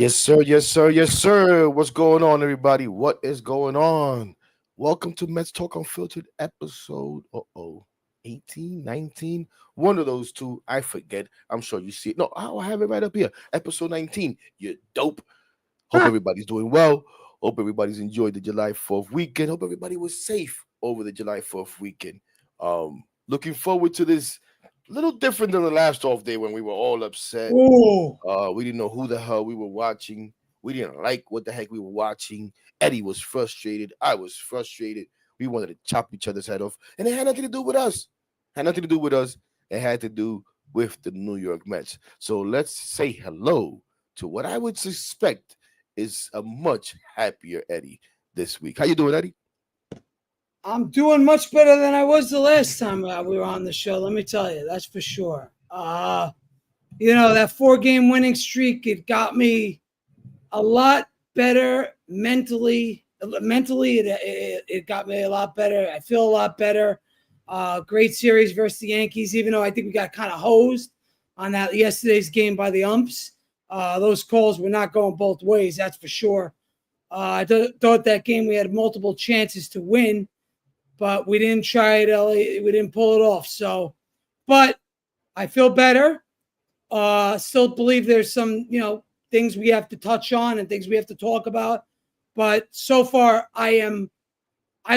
Yes, sir. Yes, sir. Yes, sir. What's going on, everybody? What is going on? Welcome to Mets Talk Unfiltered episode 18, 19. One of those two. I forget. I'm sure you see it. No, I have it right up here. Episode 19. You're dope. Hope everybody's doing well. Hope everybody's enjoyed the July 4th weekend. Hope everybody was safe over the July 4th weekend. Looking forward to this little different than the last off day when we were all upset. Ooh, We didn't know who the hell we were watching. We didn't like what the heck we were watching. Eddie was frustrated. I was frustrated. We wanted to chop each other's head off. And it had nothing to do with us. Had nothing to do with us. It had to do with the New York Mets. So let's say hello to what I would suspect is a much happier Eddie this week. How you doing, Eddie? I'm doing much better than I was the last time we were on the show. Let me tell you, that's for sure. That 4-game winning streak, it got me a lot better mentally. Mentally, it got me a lot better. I feel a lot better. Great series versus the Yankees, even though I think we got kind of hosed on that yesterday's game by the umps. Those calls were not going both ways, that's for sure. I thought that game we had multiple chances to win, but we didn't try it. We didn't pull it off. So, but I feel better. Still believe there's some, things we have to touch on and things we have to talk about. But so far, I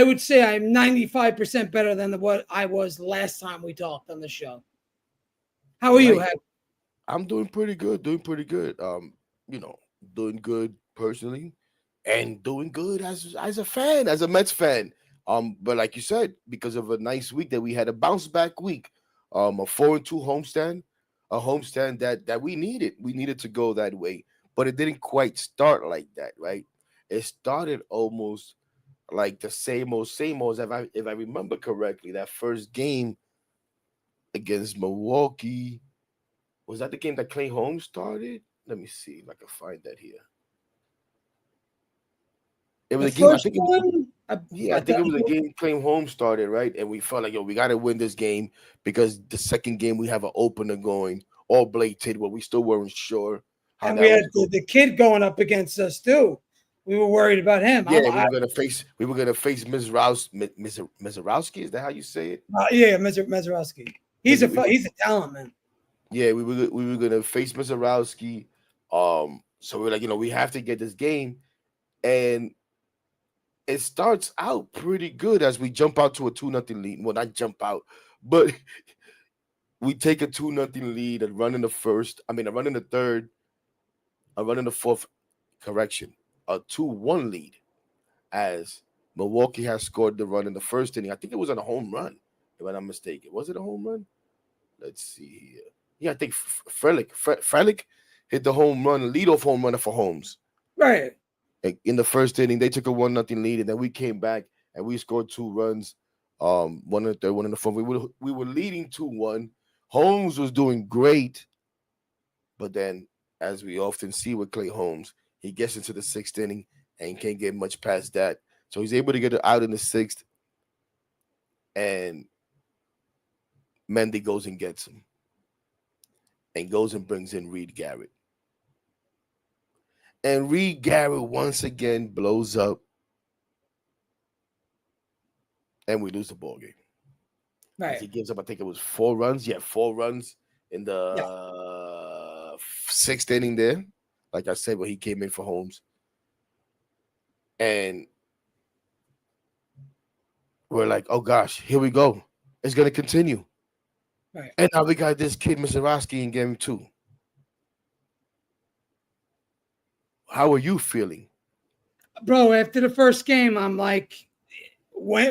would say I'm 95% better than what I was last time we talked on the show. How are you, Right. Heck? I'm doing pretty good. Doing pretty good. You know, doing good personally and doing good as a fan, as a Mets fan. But like you said, because of a nice week that we had, a bounce back week, a 4-2 homestand, a homestand that we needed. We needed to go that way, but it didn't quite start like that, right? It started almost like the same old. If I remember correctly, that first game against Milwaukee was that the game that Clay Holmes started. Let me see if I can find that here. It was The a game. I first think it was. one, Yeah, I think it was a game Clay Holmes started, right? And we felt like, yo, we got to win this game because the second game we have an opener going, all Blake Tidwell. We still weren't sure how and we that had was going. the kid going up against us too. We were worried about him. Yeah, we were gonna face Mizarowski. Is that how you say it? Yeah, Mezarowski. He's Miz- a we, he's a talent man. yeah, we were gonna face Mizarowski. So we are like, we have to get this game, and it starts out pretty good as we jump out to a 2-0 lead. Well, not jump out, but we take a 2-0 lead and run in the first. I mean, I run in the third, I run in the fourth. Correction, a 2-1 lead as Milwaukee has scored the run in the first inning. I think it was on a home run, if I'm not mistaken. Was it a home run? Let's see here. Yeah, I think Frelick hit the home run, leadoff home runner for Holmes. Right. Like, in the first inning, they took a 1-0 lead, and then we came back and we scored two runs. One in the third, one in the fourth. We were leading 2-1. Holmes was doing great, but then, as we often see with Clay Holmes, he gets into the sixth inning and can't get much past that. So he's able to get it out in the sixth, and Mendy goes and gets him, and goes and brings in Reed Garrett. And Reed Garrett once again blows up, and we lose the ball game. As Right. he gives up, I think it was 4 runs. Yeah, 4 runs in Yeah. the sixth inning there. Like I said, when he came in for Holmes. And we're like, oh gosh, here we go. It's going to continue. Right. And now we got this kid, Mr. Roski, in game two. How are you feeling? Bro, after the first game, I'm like, when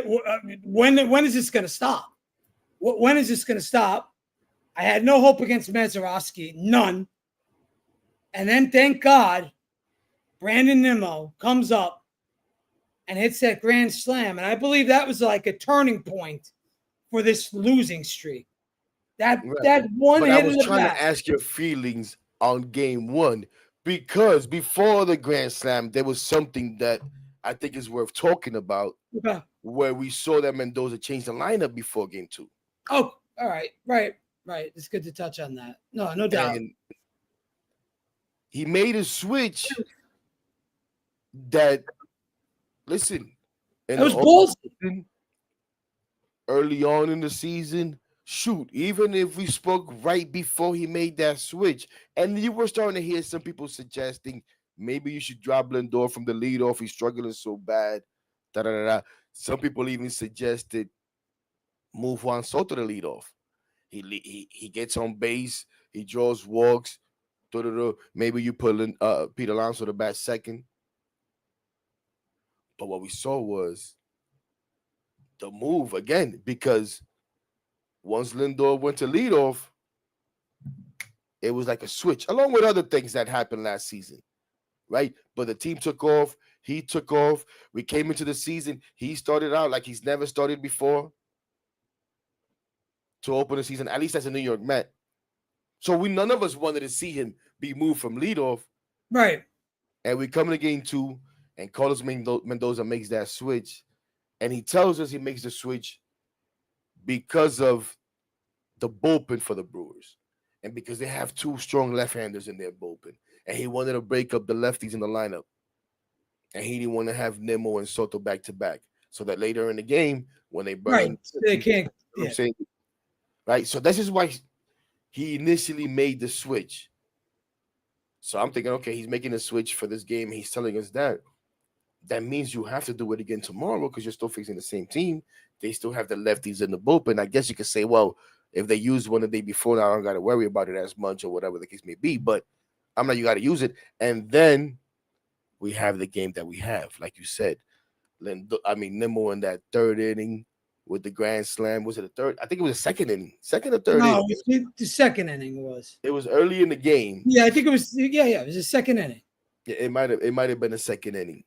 is this going to stop? When is this going to stop? I had no hope against Mezarowski, none. And then, thank God, Brandon Nimmo comes up and hits that grand slam. And I believe that was like a turning point for this losing streak. That Right. that one But I hit was in the trying to back. ask your feelings on game one because before the Grand Slam, there was something that I think is worth talking about where we saw that Mendoza change the lineup before game two. Oh, all right. Right. Right. It's good to touch on that. No doubt. And he made a switch that, listen, in That the was ballsy. offseason, early on in the season, shoot, even if we spoke right before he made that switch, and you were starting to hear some people suggesting maybe you should drop Lindor from the leadoff. He's struggling so bad. Da, da, da, da. Some people even suggested move Juan Soto to leadoff. He gets on base. He draws walks. Da, da, da. Maybe you put Pete Alonso to bat second. But what we saw was the move again, because once Lindor went to leadoff, it was like a switch, along with other things that happened last season, right? But the team took off. He took off. We came into the season. He started out like he's never started before to open the season, at least as a New York Met. So none of us wanted to see him be moved from leadoff. Right. And we come to game 2, and Carlos Mendoza makes that switch. And he tells us he makes the switch because of the bullpen for the Brewers, and because they have 2 strong left-handers in their bullpen, and he wanted to break up the lefties in the lineup, and he didn't want to have Nimmo and Soto back to back, so that later in the game when they bring Right. They can't. I'm saying, right? So this is why he initially made the switch. So I'm thinking, okay, he's making a switch for this game. He's telling us that. That means you have to do it again tomorrow because you're still facing the same team. They still have the lefties in the bullpen. I guess you could say, well, if they used one the day before, now I don't got to worry about it as much or whatever the case may be. But I'm not, you got to use it. And then we have the game that we have, like you said. Nimmo in that 3rd inning with the grand slam. Was it a third? I think it was a 2nd inning. 2nd or 3rd No, inning? the 2nd inning was. It was early in the game. Yeah, I think it was. Yeah, it was the 2nd inning. Yeah, it might have been a 2nd inning.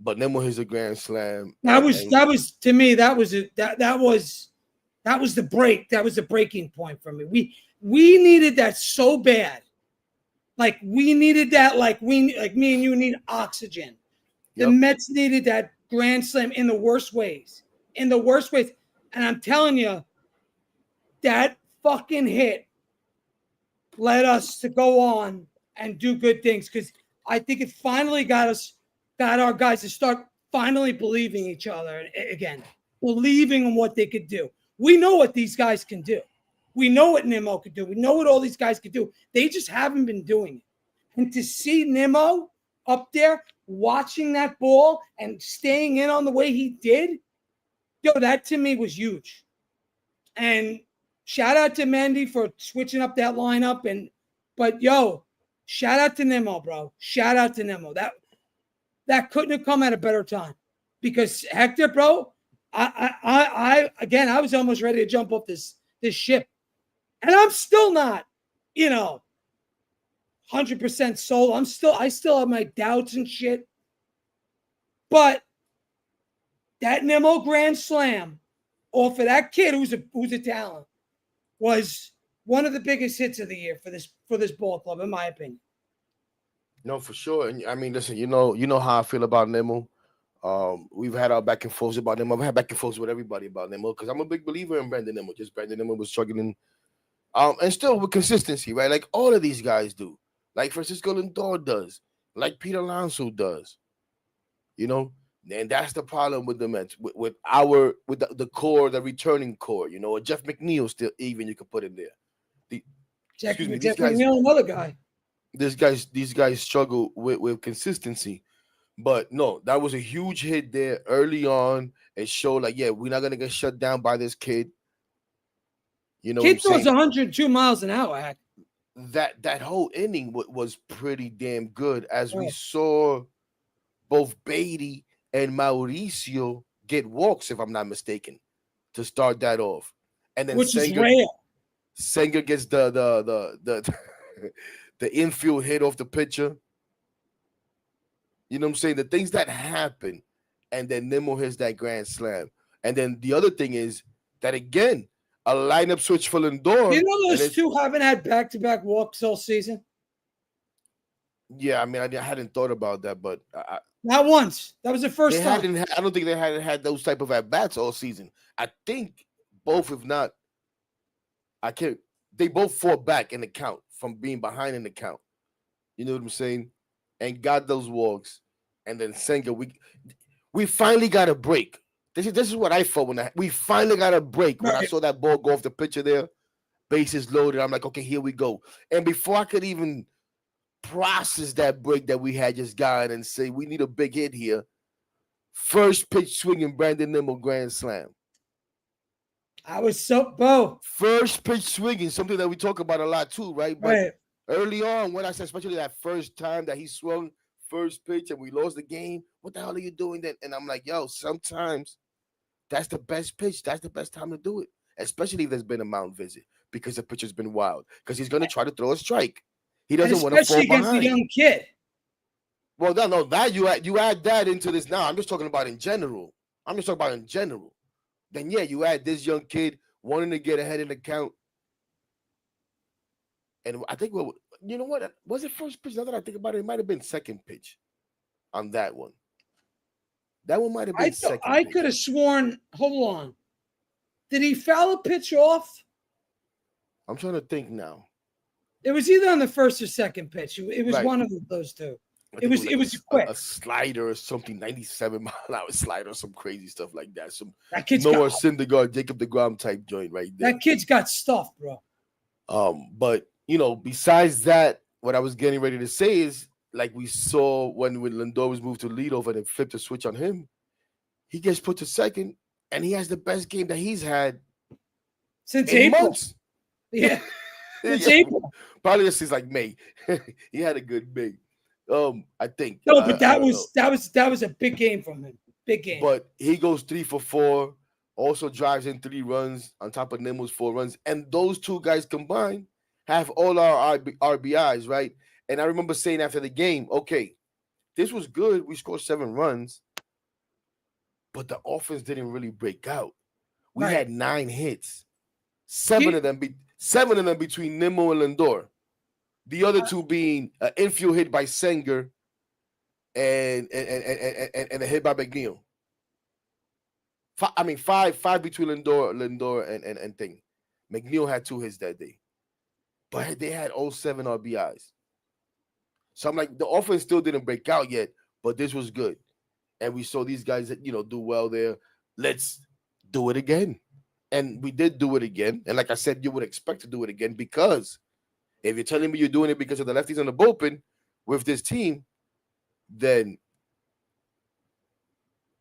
But Nimmo hits a grand slam. That was to me. That was the break. That was the breaking point for me. We needed that so bad. Like we needed that. Like me and you need oxygen. The Mets needed that grand slam in the worst ways. In the worst ways. And I'm telling you, that fucking hit led us to go on and do good things, because I think it finally got our guys to start finally believing each other again, believing in what they could do. We know what these guys can do. We know what Nimmo could do. We know what all these guys could do. They just haven't been doing it. And to see Nimmo up there watching that ball and staying in on the way he did, that to me was huge. And shout out to Mendy for switching up that lineup. But shout out to Nimmo, bro. Shout out to Nimmo. That couldn't have come at a better time, because Hector, bro, I was almost ready to jump off this ship, and I'm still not, 100% sold. I still have my doubts and shit, but that Nimmo grand slam off of that kid who's a talent was one of the biggest hits of the year for this ball club, in my opinion. No, for sure. And I mean, listen, you know how I feel about Nimmo. We've had our back and forth about Nimmo. I've had back and forth with everybody about Nimmo because I'm a big believer in Brandon Nimmo. Just Brandon Nimmo was struggling, and still with consistency, right? Like all of these guys do, like Francisco Lindor does, like Pete Alonso does. And that's the problem with the Mets, with the core, the returning core. A Jeff McNeil still even you could put in there. Jeff McNeil, another guy. These guys struggle with consistency, but no, that was a huge hit there early on. It showed like, we're not gonna get shut down by this kid. Kid throws 102 miles an hour. That whole inning was pretty damn good, as we saw both Beatty and Mauricio get walks, if I'm not mistaken, to start that off, and then which is rare. Senga gets the the infield hit off the pitcher. You know what I'm saying? The things that happen, and then Nimmo hits that grand slam. And then the other thing is that, again, a lineup switch for Lindor. Those two haven't had back-to-back walks all season? Yeah, I mean, I hadn't thought about that, but not once. That was the first time. I don't think they hadn't had those type of at-bats all season. I think both, if not, they both fought back in the count from being behind in the count. You know what I'm saying? And got those walks. And then Senga, we finally got a break. This is what I felt we finally got a break when I Right. saw that ball go off the pitcher there, bases loaded. I'm like, okay, here we go. And before I could even process that break that we had just gotten and say we need a big hit here, first pitch swinging Brandon Nimmo grand slam. I was so Bo. First pitch swinging, something that we talk about a lot too, right? But Right. early on, when I said, especially that first time that he swung first pitch and we lost the game, what the hell are you doing then? And I'm like, yo, sometimes that's the best pitch. That's the best time to do it, especially if there's been a mound visit because the pitcher's been wild. Because he's going to try to throw a strike. He doesn't want to fall Especially against behind. a young kid. Well, no, that you add that into this now. I'm just talking about in general. Then yeah, you add this young kid wanting to get ahead in the count. And I think, well, you know what? Was it first pitch? Now that I think about it, it might have been second pitch on that one. That one might have been second. I could have sworn. Hold on. Did he foul a pitch off? I'm trying to think now. It was either on the first or second pitch. It was Right. One of those two. It was quick. A slider or something, 97 mile an hour slider, some crazy stuff like that. Some That kid's Noah got, Syndergaard, Jacob DeGrom type joint right there. that kid's got stuff, bro. But besides that, what I was getting ready to say is like we saw when Lindor was moved to leadoff and it flipped a switch on him, he gets put to second and he has the best game that he's had Since in April. months. Yeah. Since Yeah. April. Probably since like May. He had a good May. I think. No, but that was a big game from him. Big game. But he goes 3 for 4, also drives in 3 runs on top of Nimmo's 4 runs. And those two guys combined have all our RBIs, right? And I remember saying after the game, okay, this was good. We scored 7 runs, but the offense didn't really break out. We Right. had 9 hits, 7 of them between Nimmo and Lindor. The other 2 being an infield hit by Senger and a hit by McNeil. Five between Lindor and thing. McNeil had 2 hits that day, but they had all 7 RBIs. So I'm like, the offense still didn't break out yet, but this was good, and we saw these guys that do well there. Let's do it again, and we did do it again. And like I said, you would expect to do it again because if you're telling me you're doing it because of the lefties on the bullpen with this team, then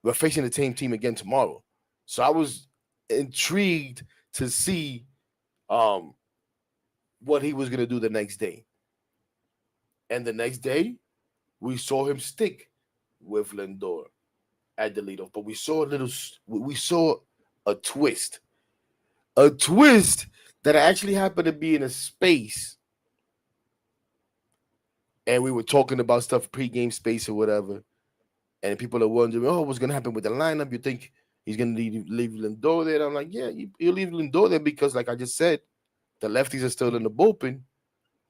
we're facing the same team again tomorrow. So I was intrigued to see what he was going to do the next day. And the next day, we saw him stick with Lindor at the leadoff. But we saw a twist. A twist that actually happened to be in a space. And we were talking about stuff pregame space or whatever. And people are wondering, what's going to happen with the lineup? You think he's going to leave Lindor there? And I'm like, yeah, he'll leave Lindor there because, like I just said, the lefties are still in the bullpen.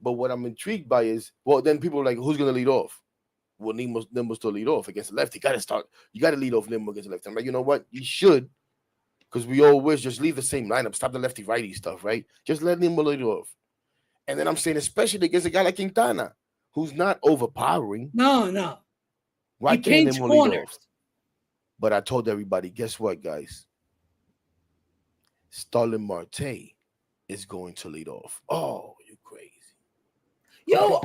But what I'm intrigued by is, then people are like, who's going to lead off? Well, Nimmo still lead off against the lefty. You got to lead off Nimmo against the lefty. I'm like, you know what? You should, because we always just leave the same lineup. Stop the lefty-righty stuff, right? Just let Nimmo lead off. And then I'm saying, especially against a guy like Quintana, who's not overpowering. No. Why can't Nimmo lead off? But I told everybody, guess what, guys? Starling Marte is going to lead off. Oh, you crazy. Yo,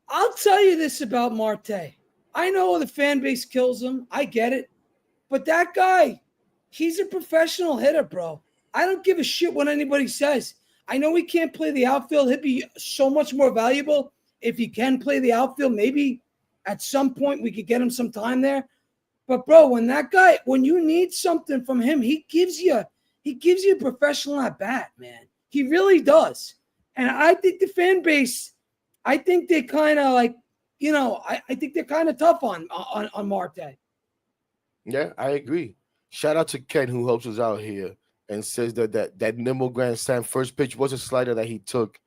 I'll tell you this about Marte. I know the fan base kills him. I get it. But that guy, he's a professional hitter, bro. I don't give a shit what anybody says. I know he can't play the outfield. He'd be so much more valuable if he can play the outfield. Maybe at some point we could get him some time there. But, bro, when you need something from him, he gives you a professional at bat, man. He really does. And I think the fan base, I think they kind of I think they're kind of tough on Marte. Yeah, I agree. Shout out to Ken who helps us out here and says that Nimmo grand slam first pitch was a slider that he took,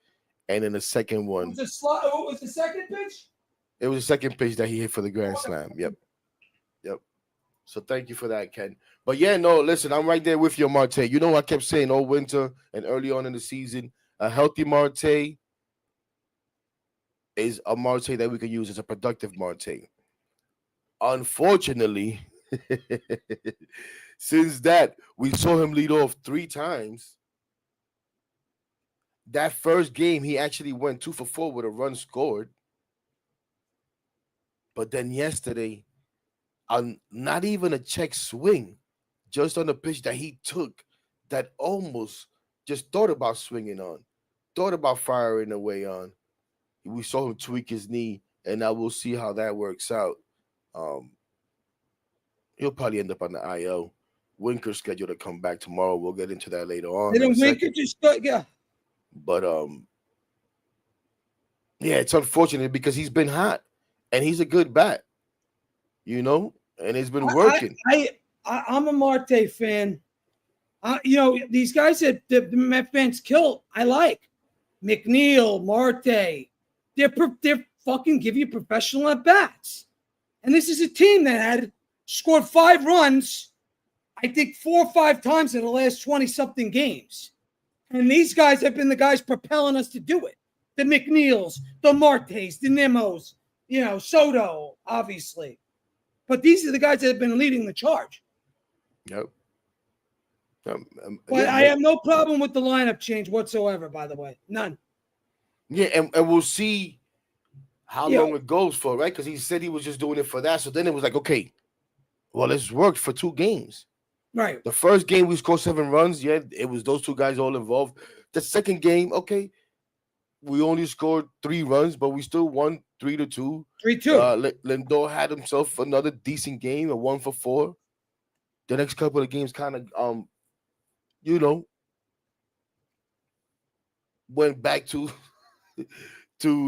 and in the second one, What was the second pitch? it was the second pitch that he hit for the grand slam. Yep. So thank you for that, Ken. But yeah, no, listen, I'm right there with you, Marte. You know, I kept saying all winter and early on in the season, a healthy Marte is a Marte that we can use as a productive Marte. Unfortunately, since that we saw him lead off 3 times. That first game, he actually went 2 for 4 with a run scored. But then yesterday, on not even a check swing, just on the pitch that he took, that almost just thought about swinging on, thought about firing away on. We saw him tweak his knee, and now we'll see how that works out. Um, he'll probably end up on the IL. Winker's scheduled to come back tomorrow. We'll get into that later on in a Didn't Winker second. just start? Yeah. But yeah, it's unfortunate because he's been hot and he's a good bat, and it's been working. I'm a Marte fan. These guys that the Met fans kill, I like. McNeil, Marte. They're fucking give you professional at bats. And this is a team that had scored 5 runs, I think 4 or 5 times in the last 20-something games. And these guys have been the guys propelling us to do it. The McNeils, the Martes, the Nemos, Soto, obviously. But these are the guys that have been leading the charge. Yep. But I have no problem with the lineup change whatsoever, by the way. None. Yeah, and we'll see how long it goes for, right? Because he said he was just doing it for that. So then it was like, okay, well, it's worked for 2 games. Right. The first game, we scored 7 runs. Yeah, it was those 2 guys all involved. The second game, okay, we only scored 3 runs, but we still won 3-2. 3-2. Lindor had himself another decent game, a 1 for 4. The next couple of games kind of, went back to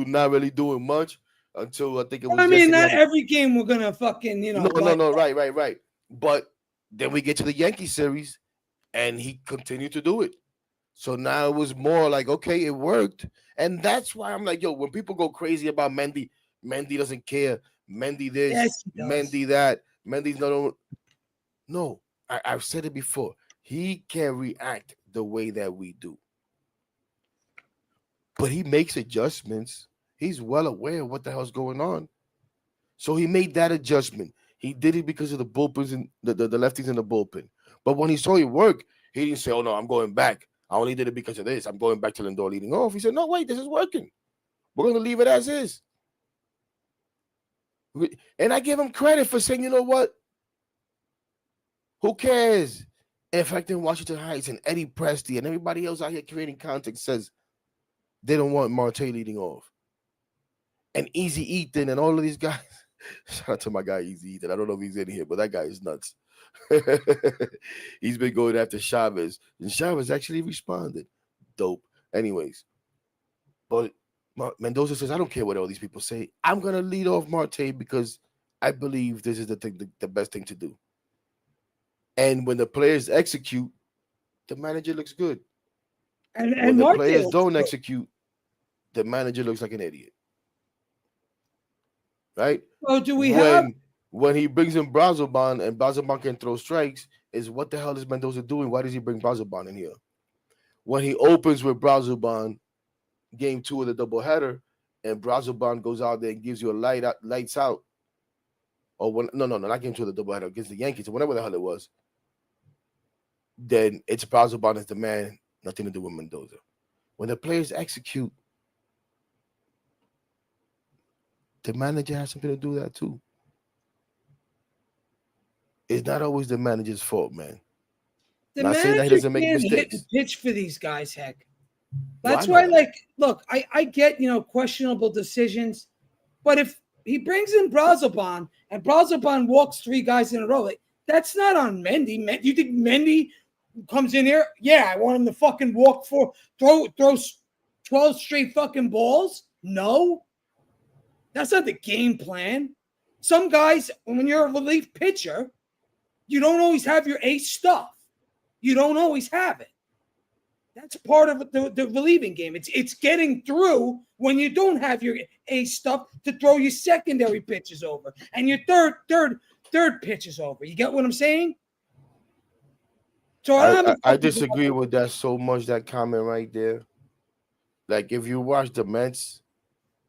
not really doing much until I think it was. I mean, not every game we're gonna fucking, No, right. But then we get to the Yankee series, and he continued to do it. So now it was more like, okay, it worked, and that's why I'm like, yo, when people go crazy about Mendy doesn't care. Mendy this, yes, Mendy that. Mendy's not. No, I've said it before. He can't react the way that we do. But he makes adjustments. He's well aware of what the hell's going on. So he made that adjustment. He did it because of the bullpens and the lefties in the bullpen. But when he saw it work, he didn't say, oh, no, I'm going back. I only did it because of this. I'm going back to Lindor leading off. He said, no, wait, this is working. We're going to leave it as is. And I give him credit for saying, you know what? Who cares? In fact, in Washington Heights and Eddie Presti and everybody else out here creating content says they don't want Marte leading off. And Easy Ethan and all of these guys. Shout out to my guy Easy Ethan. I don't know if he's in here, but that guy is nuts. He's been going after Chavez. And Chavez actually responded. Dope. Anyways. But Mendoza says, I don't care what all these people say. I'm going to lead off Marte because I believe this is the best thing to do. And when the players execute, the manager looks good. And when the Marte players don't execute, the manager looks like an idiot. Right? So do we have when he brings in Brazoban and Brazoban can throw strikes, is what the hell is Mendoza doing? Why does he bring Brazoban in here? When he opens with Brazoban, game 2 of the doubleheader, and Brazoban goes out there and gives you a lights out. Or not game 2 of the doubleheader against the Yankees, or whatever the hell it was. Then it's Brazoban as the man, nothing to do with Mendoza. When the players execute, the manager has something to do with that too. It's not always the manager's fault, man. The not saying that he doesn't make mistakes. Hit and pitch for these guys, heck. That's why, look, I get, questionable decisions, but if he brings in Brazoban and Brazoban walks 3 guys in a row, that's not on Mendy. You think Mendy comes in here? Yeah, I want him to fucking walk throw 12 straight fucking balls? No. That's not the game plan. Some guys, when you're a relief pitcher, you don't always have your ace stuff. You don't always have it. That's part of the relieving game. It's getting through when you don't have your ace stuff to throw your secondary pitches over and your third pitches over. You get what I'm saying? So I disagree with that so much, that comment right there. Like, if you watch the Mets,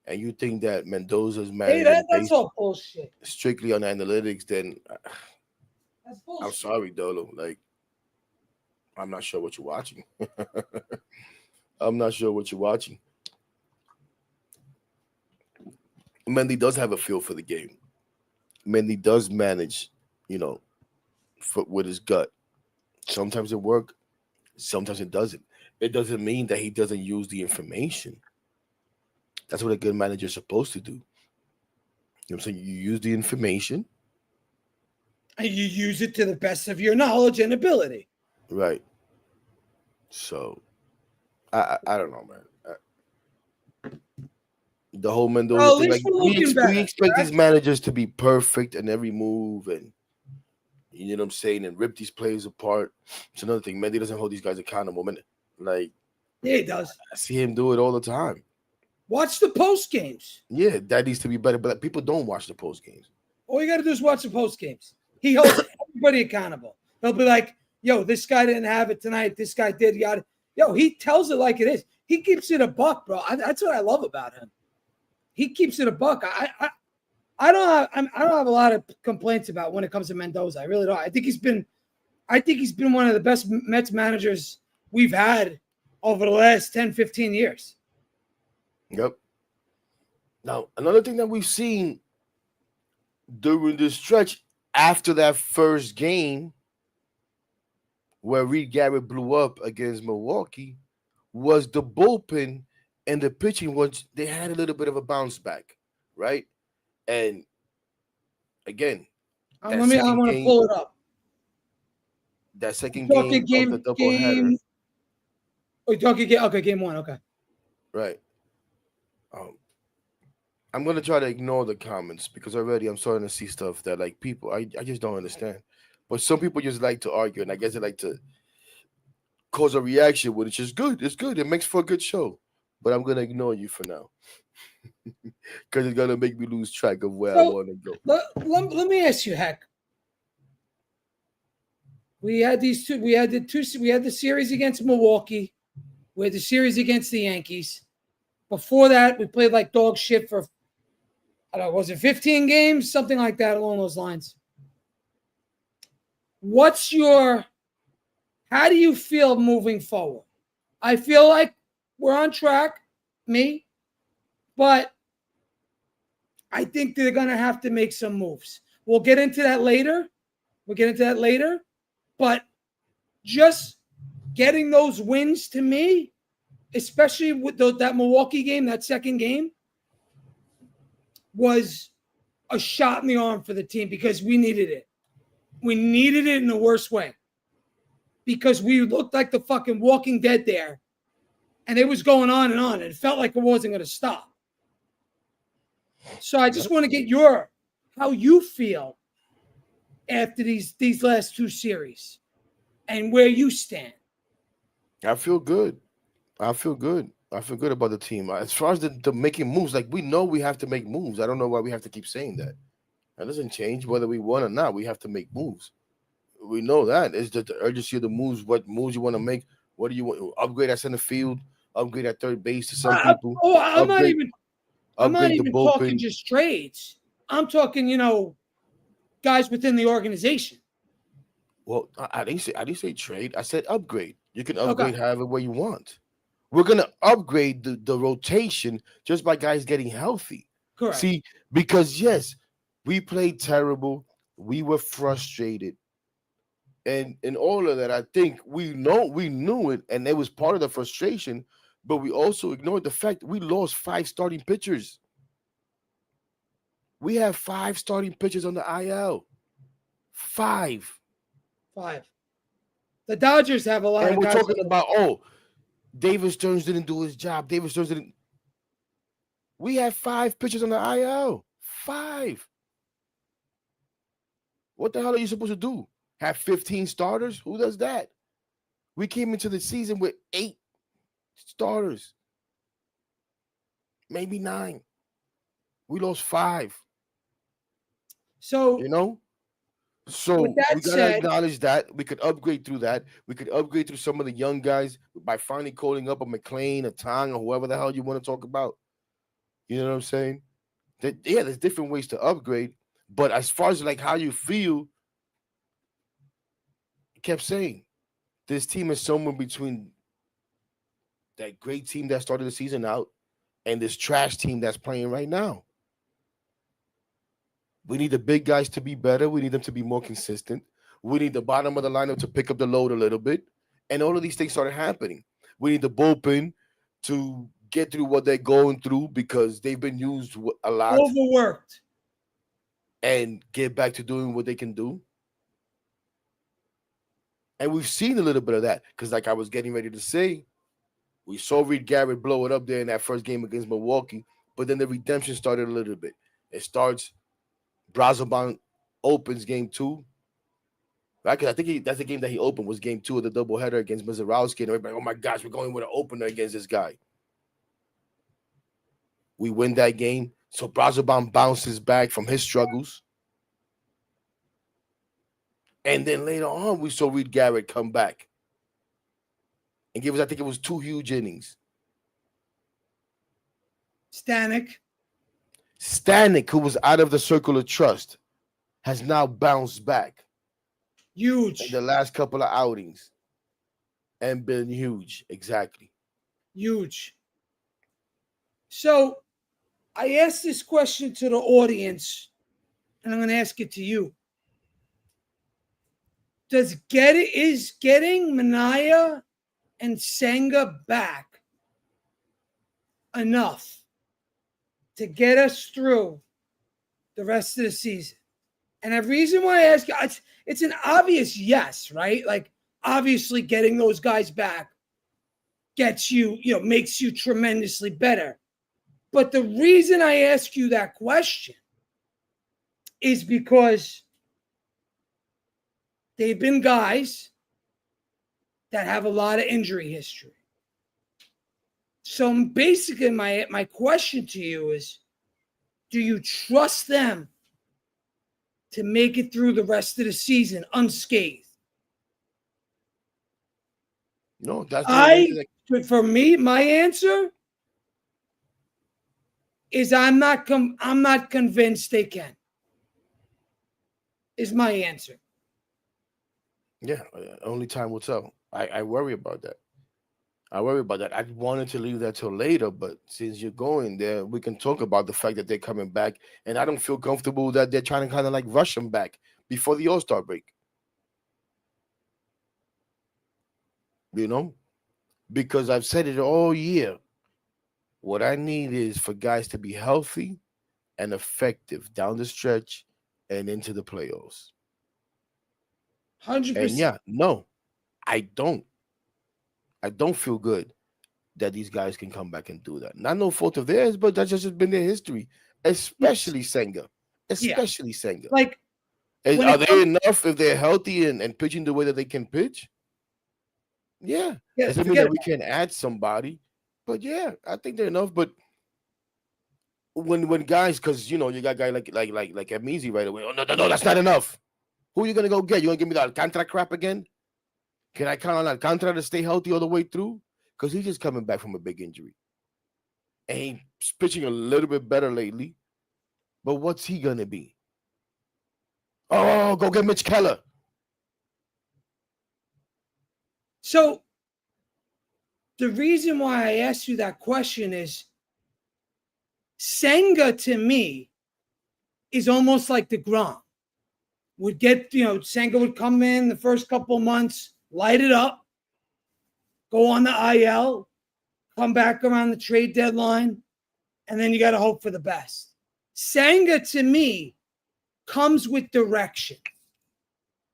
and you think that Mendoza's Hey, managing that's based all bullshit. strictly on analytics, then That's I'm bullshit. sorry, Dolo. Like, I'm not sure what you're watching. I'm not sure what you're watching. Mendy does have a feel for the game. Mendy does manage, you know, with his gut. Sometimes it works, sometimes it doesn't. It doesn't mean that he doesn't use the information. That's what a good manager is supposed to do. You know what I'm saying? You use the information, And you use it to the best of your knowledge and ability. right? So I don't know, man. The whole Mendoza Well, at thing, least like we're looking we better. expect these Correct? managers to be perfect in every move, and you know what I'm saying, and rip these players apart. It's another thing. Mendy doesn't hold these guys accountable. Man, like Yeah, he does. I see him do it all the time. Watch the post games. Yeah, that needs to be better. But like, people don't watch the post games. All you got to do is watch the post games. He holds everybody accountable. He'll be like, "Yo, this guy didn't have it tonight. This guy did." Got it. Yo, he tells it like it is. He keeps it a buck, bro. That's what I love about him. He keeps it a buck. I don't have a lot of complaints about when it comes to Mendoza. I really don't. I think he's been one of the best Mets managers we've had over the last 10, 15 years. Yep. Now, another thing that we've seen during this stretch after that first game where Reed Garrett blew up against Milwaukee was the bullpen and the pitching was they had a little bit of a bounce back, right? And again, that I second want to game, pull it up. that second Talking game of the doubleheader, Oh, talking game. Okay, game one. Okay. right? Um, I'm gonna try to ignore the comments because already I'm starting to see stuff that like people I just don't understand. But some people just like to argue, and I guess they like to cause a reaction, which is good. It's good. It makes for a good show. But I'm gonna ignore you for now because it's gonna make me lose track of where I So want to go. let me ask you, Heck. We had these two. We had the two. We had the series against Milwaukee. We had the series against the Yankees. Before that, we played like dog shit for, I don't know, was it 15 games? Something like that along those lines. How do you feel moving forward? I feel like we're on track, me, but I think they're going to have to make some moves. We'll get into that later. But just getting those wins to me, especially with that Milwaukee game, that second game, was a shot in the arm for the team because we needed it. We needed it in the worst way because we looked like the fucking Walking Dead there, and it was going on and on. And it felt like it wasn't going to stop. So I just want to get how you feel after these last two series and where you stand. I feel good. I feel good. I feel good about the team. As far as the making moves, like we know we have to make moves. I don't know why we have to keep saying that. That doesn't change whether we won or not. We have to make moves. We know that. It's just the urgency of the moves. What moves you want to make? What do you want? Upgrade at center field. Upgrade at third base to some people. I'm not Upgrade. even. I'm not Upgrade the even talking bullpen. just trades. I'm talking, guys within the organization. Well, I didn't say trade. I said upgrade. You can Okay, upgrade however way you want. We're gonna upgrade the rotation just by guys getting healthy. correct. See, because yes, we played terrible. We were frustrated. And in all of that, I think we knew it, and it was part of the frustration, but we also ignored the fact that we lost 5 starting pitchers. We have 5 starting pitchers on the IL. 5. 5. The Dodgers have a lot And of we're guys. talking about, David Stearns didn't do his job. David Stearns didn't. We have 5 pitchers on the IL. 5. What the hell are you supposed to do? Have 15 starters? Who does that? We came into the season with 8 starters, maybe 9. We lost 5. So, You know? with So we that gotta said, acknowledge that we could upgrade through that. We could upgrade through some of the young guys by finally calling up a McLean, a Tong, or whoever the hell you want to talk about. You know what I'm saying? That yeah, there's different ways to upgrade, but as far as like how you feel, I kept saying this team is somewhere between that great team that started the season out and this trash team that's playing right now. We need the big guys to be better. We need them to be more consistent. We need the bottom of the lineup to pick up the load a little bit. And all of these things started happening. We need the bullpen to get through what they're going through because they've been used a lot Overworked. and get back to doing what they can do. And we've seen a little bit of that because, like I was getting ready to say, we saw Reed Garrett blow it up there in that first game against Milwaukee, but then the redemption started a little bit. It starts, Brazoban opens game two, right? Because I think that's the game that he opened was game two of the doubleheader against Mizarowski. And everybody, oh my gosh, we're going with an opener against this guy. We win that game. So Brazoban bounces back from his struggles. And then later on, we saw Reed Garrett come back and give us, I think it was 2 huge innings. Stanek, who was out of the circle of trust, has now bounced back huge. in the last couple of outings and been huge. Exactly. Huge. So I asked this question to the audience, and I'm going to ask it to you. Is getting Minaya and Senga back enough to get us through the rest of the season? And the reason why I ask you, it's an obvious yes, right? Like, obviously getting those guys back gets you, makes you tremendously better. But the reason I ask you that question is because they've been guys that have a lot of injury history. So basically, my question to you is, do you trust them to make it through the rest of the season unscathed? No, that's for me, my answer is I'm not convinced they can. Is my answer. Yeah, only time will tell. I worry about that. I wanted to leave that till later, but since you're going there, we can talk about the fact that they're coming back. And I don't feel comfortable that they're trying to kind of like rush them back before the All-Star break. Because I've said it all year. What I need is for guys to be healthy and effective down the stretch and into the playoffs. 100%. And yeah, no, I don't feel good that these guys can come back and do that. Not no fault of theirs, but that's just been their history, especially Senga. Senga. Like, are they enough if they're healthy and pitching the way that they can pitch? Yeah. Doesn't mean that we can add somebody, but yeah, I think they're enough. But when guys, because you got a guy like Amizi right away. Oh no, that's not enough. Who are you gonna go get? You gonna give me the Alcantara crap again? Can I count on Alcantara to stay healthy all the way through? Because he's just coming back from a big injury. And he's pitching a little bit better lately. But what's he going to be? Oh, go get Mitch Keller. So the reason why I asked you that question is Senga to me is almost like DeGrom. Senga would come in the first couple of months, light it up, go on the IL, come back around the trade deadline, and then you got to hope for the best. Senga, to me, comes with direction.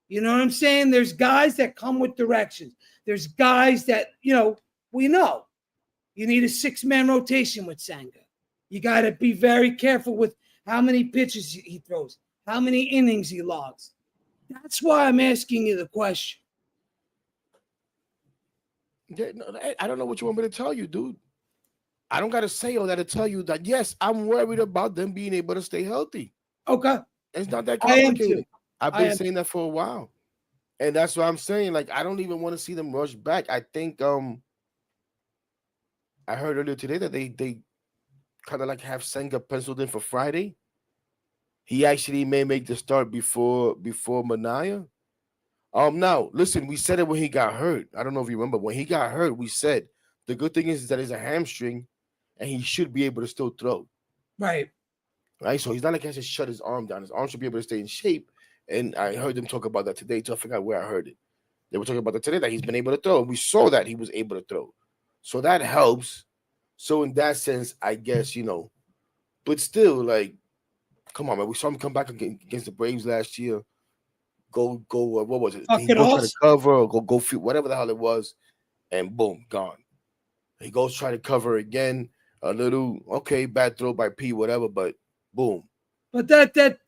You know what I'm saying? There's guys that come with directions. There's guys that, we know. You need a 6-man rotation with Senga. You got to be very careful with how many pitches he throws, how many innings he logs. That's why I'm asking you the question. I don't know what you want me to tell you, dude. I don't got to say all that to tell you that, yes, I'm worried about them being able to stay healthy. Okay. It's not that complicated. I've been saying that for a while. And that's what I'm saying. Like, I don't even want to see them rush back. I think I heard earlier today that they kind of like have Senga penciled in for Friday. He actually may make the start before Manaya. Now listen, we said it when he got hurt. I don't know if you remember when he got hurt. We said the good thing is that it's a hamstring, and he should be able to still throw. Right. Right, so he's not like he has to shut his arm down. His arm should be able to stay in shape. And I heard them talk about that today. So I forgot where I heard it. They were talking about that today that he's been able to throw. And we saw that he was able to throw. So that helps. So in that sense, I guess, but still, like, come on, man. We saw him come back against the Braves last year. Go, what was it? He Fucking go try to awesome. cover or go feed, whatever the hell it was, and boom, gone. He goes try to cover again. A little, okay, bad throw by P, whatever, but boom. But that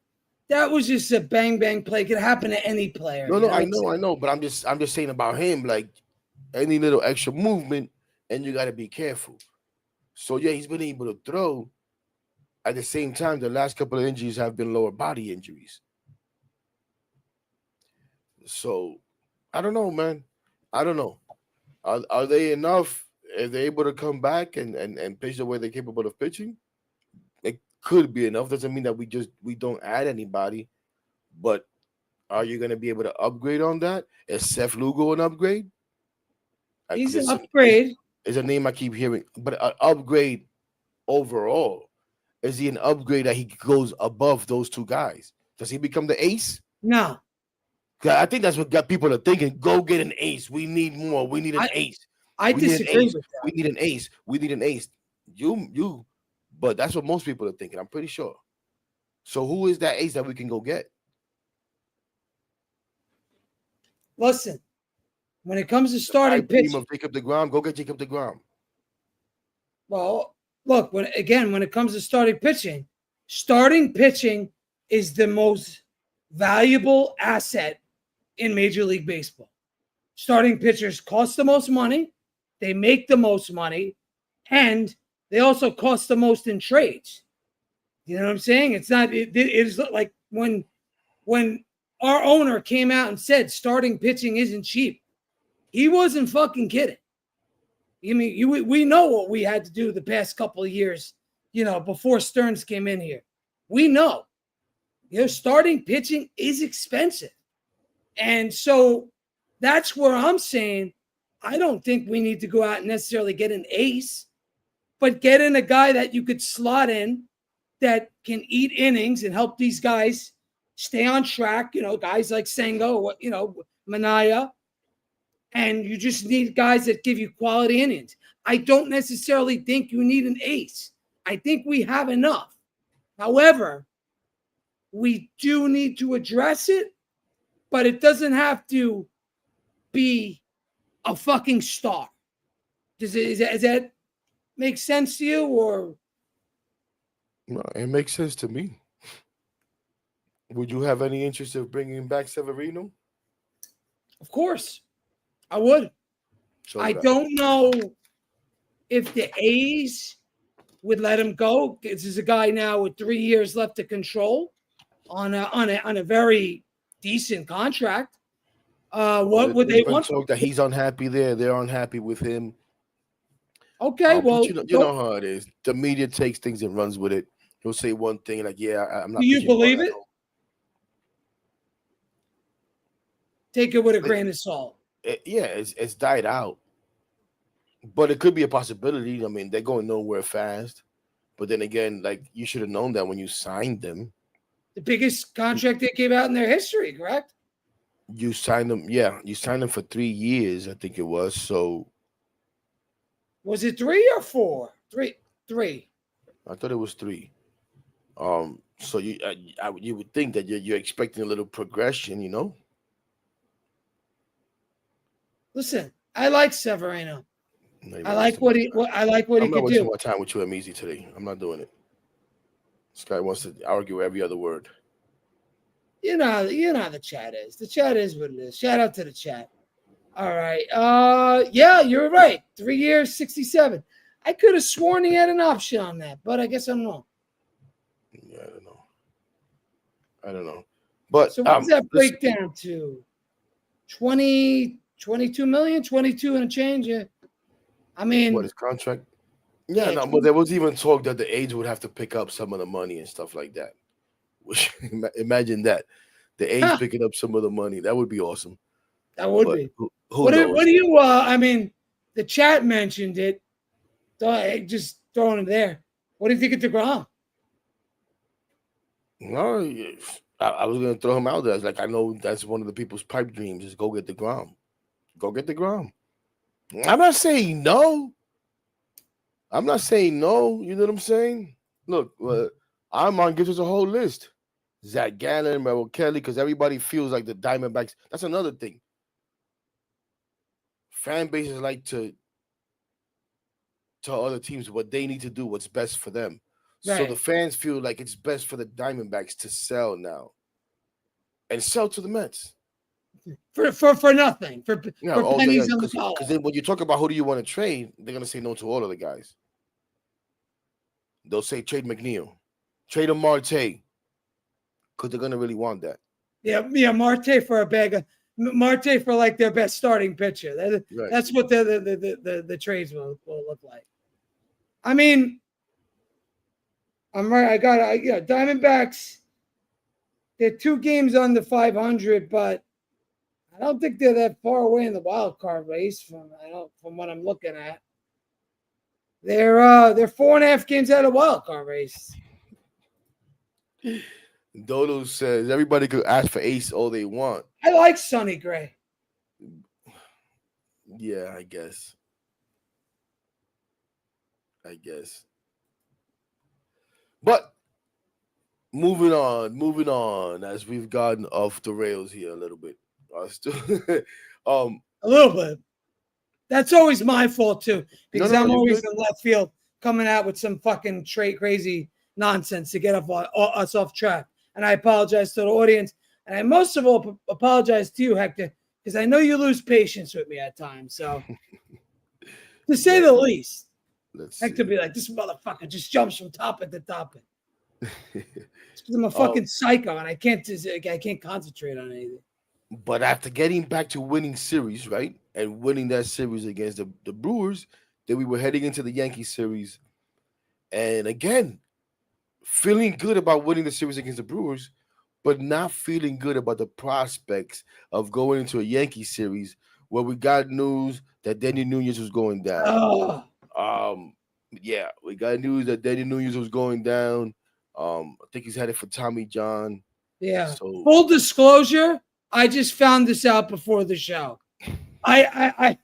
was just a bang bang play. It could happen to any player. No, I know, but I'm just saying about him, like any little extra movement, and you got to be careful. So yeah, he's been able to throw. At the same time, the last couple of injuries have been lower body injuries. So I don't know, man. I don't know. Are they enough? If they're able to come back and pitch the way they're capable of pitching, it could be enough. Doesn't mean that we don't add anybody, but are you going to be able to upgrade on that? Is Seth Lugo an upgrade? He's an upgrade. Is a name I keep hearing, but an upgrade overall. Is he an upgrade that he goes above those two guys? Does he become the ace? No. I think that's what got people are thinking. Go get an ace. We need more. We need an ace. I disagree with that. We need an ace. We need an ace. You, but that's what most people are thinking. I'm pretty sure. So who is that ace that we can go get? Listen, when it comes to starting pitching, of Jacob deGrom, go get Jacob deGrom. Well, look, when it comes to starting pitching is the most valuable asset in Major League Baseball. Starting pitchers cost the most money, they make the most money, and they also cost the most in trades. You know what I'm saying? It's not. It is like when our owner came out and said starting pitching isn't cheap. He wasn't fucking kidding. I mean, we know what we had to do the past couple of years, before Stearns came in here. We know, starting pitching is expensive. And so that's where I'm saying I don't think we need to go out and necessarily get an ace, but get in a guy that you could slot in that can eat innings and help these guys stay on track, guys like Senga, Manaya. And you just need guys that give you quality innings. I don't necessarily think you need an ace. I think we have enough. However, we do need to address it, but it doesn't have to be a fucking star. Does that make sense to you, or? No, it makes sense to me. Would you have any interest in bringing back Severino? Of course, I would. So I don't know if the A's would let him go. This is a guy now with 3 years left to control on a very decent contract. What would they want? Talk that he's unhappy there. They're unhappy with him. Okay, well, you know how it is. The media takes things and runs with it. He'll say one thing like, "Yeah, I'm not." Do you believe it? Take it with a grain of salt. It's died out, but it could be a possibility. I mean, they're going nowhere fast. But then again, like, you should have known that when you signed them. The biggest contract they gave out in their history, correct? You signed them, you signed them for 3 years, I think it was. So was it 3 or 4? Three. I thought it was 3. So you would think that you're expecting a little progression, Listen, I like Severino. I like what he could do. I'm not wasting my time with you, Amizi, today. I'm not doing it. This guy wants to argue every other word. You know how the chat is. The chat is what it is. Shout out to the chat. All right. Yeah, you're right. 3 years, 67. I could have sworn he had an option on that, but I guess I'm wrong. Yeah, I don't know. But so what does that break down to? 22 million, 22 and a change. Yeah. I mean, what is contract? Yeah, Yeah, no, but there was even talk that the A's would have to pick up some of the money and stuff like that. Which imagine that the A's huh, picking up some of the money. That would be awesome. that would But be. who What knows? do you? I mean, the chat mentioned it. Just throwing it there. What do you think of Degrom? No, I was gonna throw him out there. It's like I know that's one of the people's pipe dreams is go get the Grom. Go get the Grom. I'm not saying no. I'm not saying no. You know what I'm saying? Look, Armand gives us a whole list. Zach Gallen, Merrill Kelly, because everybody feels like the Diamondbacks. That's another thing. Fan bases like to tell other teams what they need to do, what's best for them. So the Right. fans feel like it's best for the Diamondbacks to sell now and sell to the Mets. For nothing. Yeah, For oh yeah, pennies on the because dollar. then when you talk about who do you want to trade, they're gonna say no to all of the guys. They'll say trade McNeil, trade a Marte, because they're gonna really want that. Yeah, Marte for a bag of Marte for like their best starting pitcher. Right. That's what the trades will look like. I mean, I'm right. Yeah, Diamondbacks. They're 2 games under 500, but I don't think they're that far away in the wild card race from what I'm looking at. They're 4.5 games out of the wild card race. Dodo says everybody could ask for Ace all they want. I like Sonny Gray. Yeah, I guess. I guess. But moving on, as we've gotten off the rails here a little bit. Still, um, A little bit. That's always my fault too, no, because no, no, I'm you're always good. in left field coming out with some fucking crazy nonsense to get us off track. And I apologize to the audience, and I most of all apologize to you, Hector, because I know you lose patience with me at times. So, to say the Man, least, let's Hector see. be like, "This motherfucker just jumps from topic to topic." I'm a um, fucking psycho, and I can't concentrate on anything. but after getting back to winning series, right, and winning that series against the Brewers, then we were heading into the Yankee series, and again feeling good about winning the series against the Brewers, but not feeling good about the prospects of going into a Yankee series where we got news that Danny Nunez was going down. Oh, Um, yeah, we got news that Danny Nunez was going down. I think he's headed for Tommy John. yeah. So Full disclosure, I just found this out before the show. I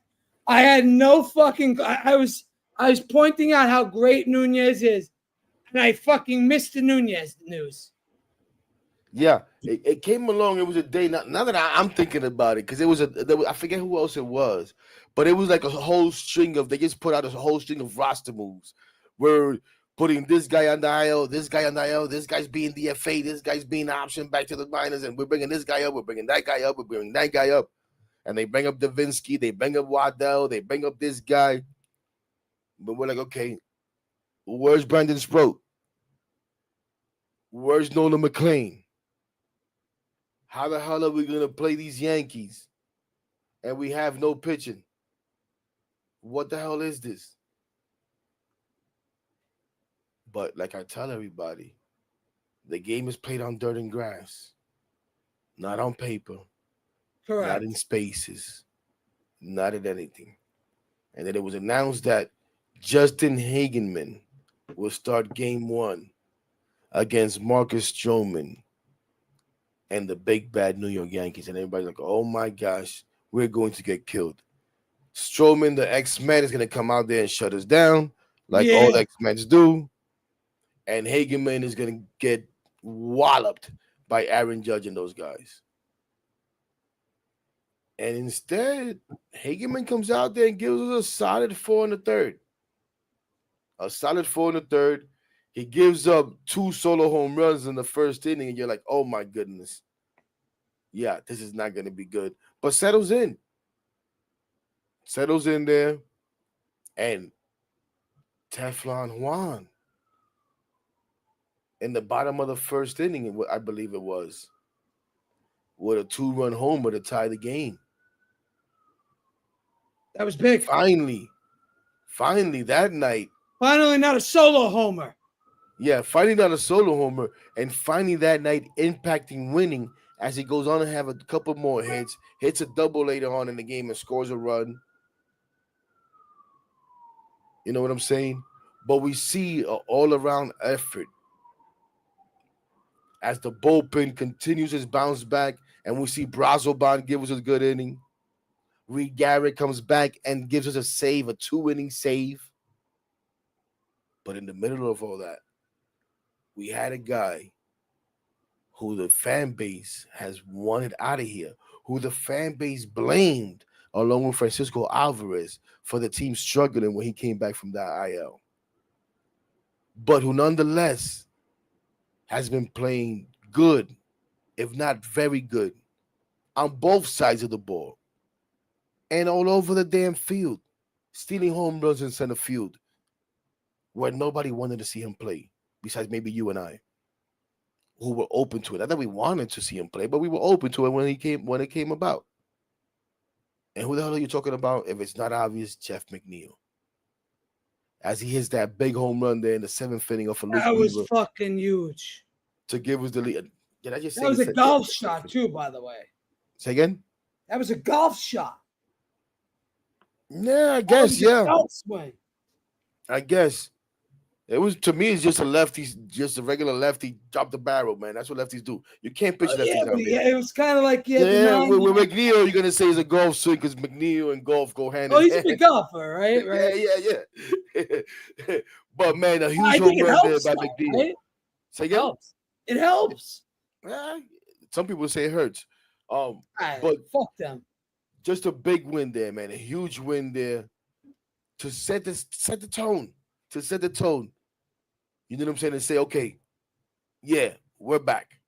had no fucking. I was pointing out how great Nunez is, and I fucking missed the Nunez news. yeah, it came along. It was a day. Now that I'm thinking about it, because I forget who else it was, but it was like a whole string of. They just put out a whole string of roster moves. We're putting this guy on the IL, this guy on the IL, this guy's being DFA, this guy's being optioned back to the minors, and we're bringing this guy up, we're bringing that guy up, we're bringing that guy up, and they bring up Davinsky, they bring up Waddell, they bring up this guy, but we're like, okay, where's Brandon Sproat? Where's Nolan McLean? How the hell are we gonna play these Yankees and we have no pitching? What the hell is this? But like I tell everybody, the game is played on dirt and grass, not on paper, not in Correct. spaces, not in anything. And then it was announced that Justin Hagenman will start game one against Marcus Stroman and the big bad New York Yankees. And everybody's like, oh my gosh, we're going to get killed. Stroman, the X-Men, is going to come out there and shut us down like all Yeah, X-Men do. And Hageman is going to get walloped by Aaron Judge and those guys. And instead, Hageman comes out there and gives us a solid 4 in the third. A solid 4 in the third. He gives up 2 solo home runs in the first inning, and you're like, oh my goodness. Yeah, this is not going to be good. But settles in. Settles in there. And Teflon Juan in the bottom of the first inning, I believe it was, with a 2-run homer to tie the game. that was big. Finally, that night, Finally, not a solo homer. Yeah, finding out a solo homer and finding that night impacting winning as he goes on to have a couple more hits, hits a double later on in the game and scores a run. You know what I'm saying? But we see an all around effort as the bullpen continues its bounce back, and we see Brazoban give us a good inning. Reed Garrett comes back and gives us a save, a 2 inning save. But in the middle of all that, we had a guy who the fan base has wanted out of here, who the fan base blamed, along with Francisco Alvarez, for the team struggling when he came back from that IL. But who nonetheless has been playing good, if not very good, on both sides of the ball and all over the damn field, stealing home runs in center field where nobody wanted to see him play, besides maybe you and I, who were open to it. Not that we wanted to see him play, but we were open to it when it came about. And who the hell are you talking about? If it's not obvious, Jeff McNeil. As he hits that big home run there in the 7th inning of a Luke That was Weaver fucking huge. to give us the lead. Did I just say That was a golf shot too, by the way. Say again? That was a golf shot. Yeah, I guess, yeah. Golf swing. I guess. It was, to me, it's just a lefty, just a regular lefty, drop the barrel, man. That's what lefties do. You can't pitch lefties out there. Yeah, it was kind of like with McNeil, you're gonna say it's a golf swing because McNeil and golf go hand in hand. Oh, he's a big golfer, right? Yeah. But man, a huge home run there by McNeil. Right? Say again? It helps. Some people say it hurts. But fuck them. Just a big win there, man. A huge win there to set the tone. To set the tone. You know what I'm saying? And say, okay, yeah, we're back.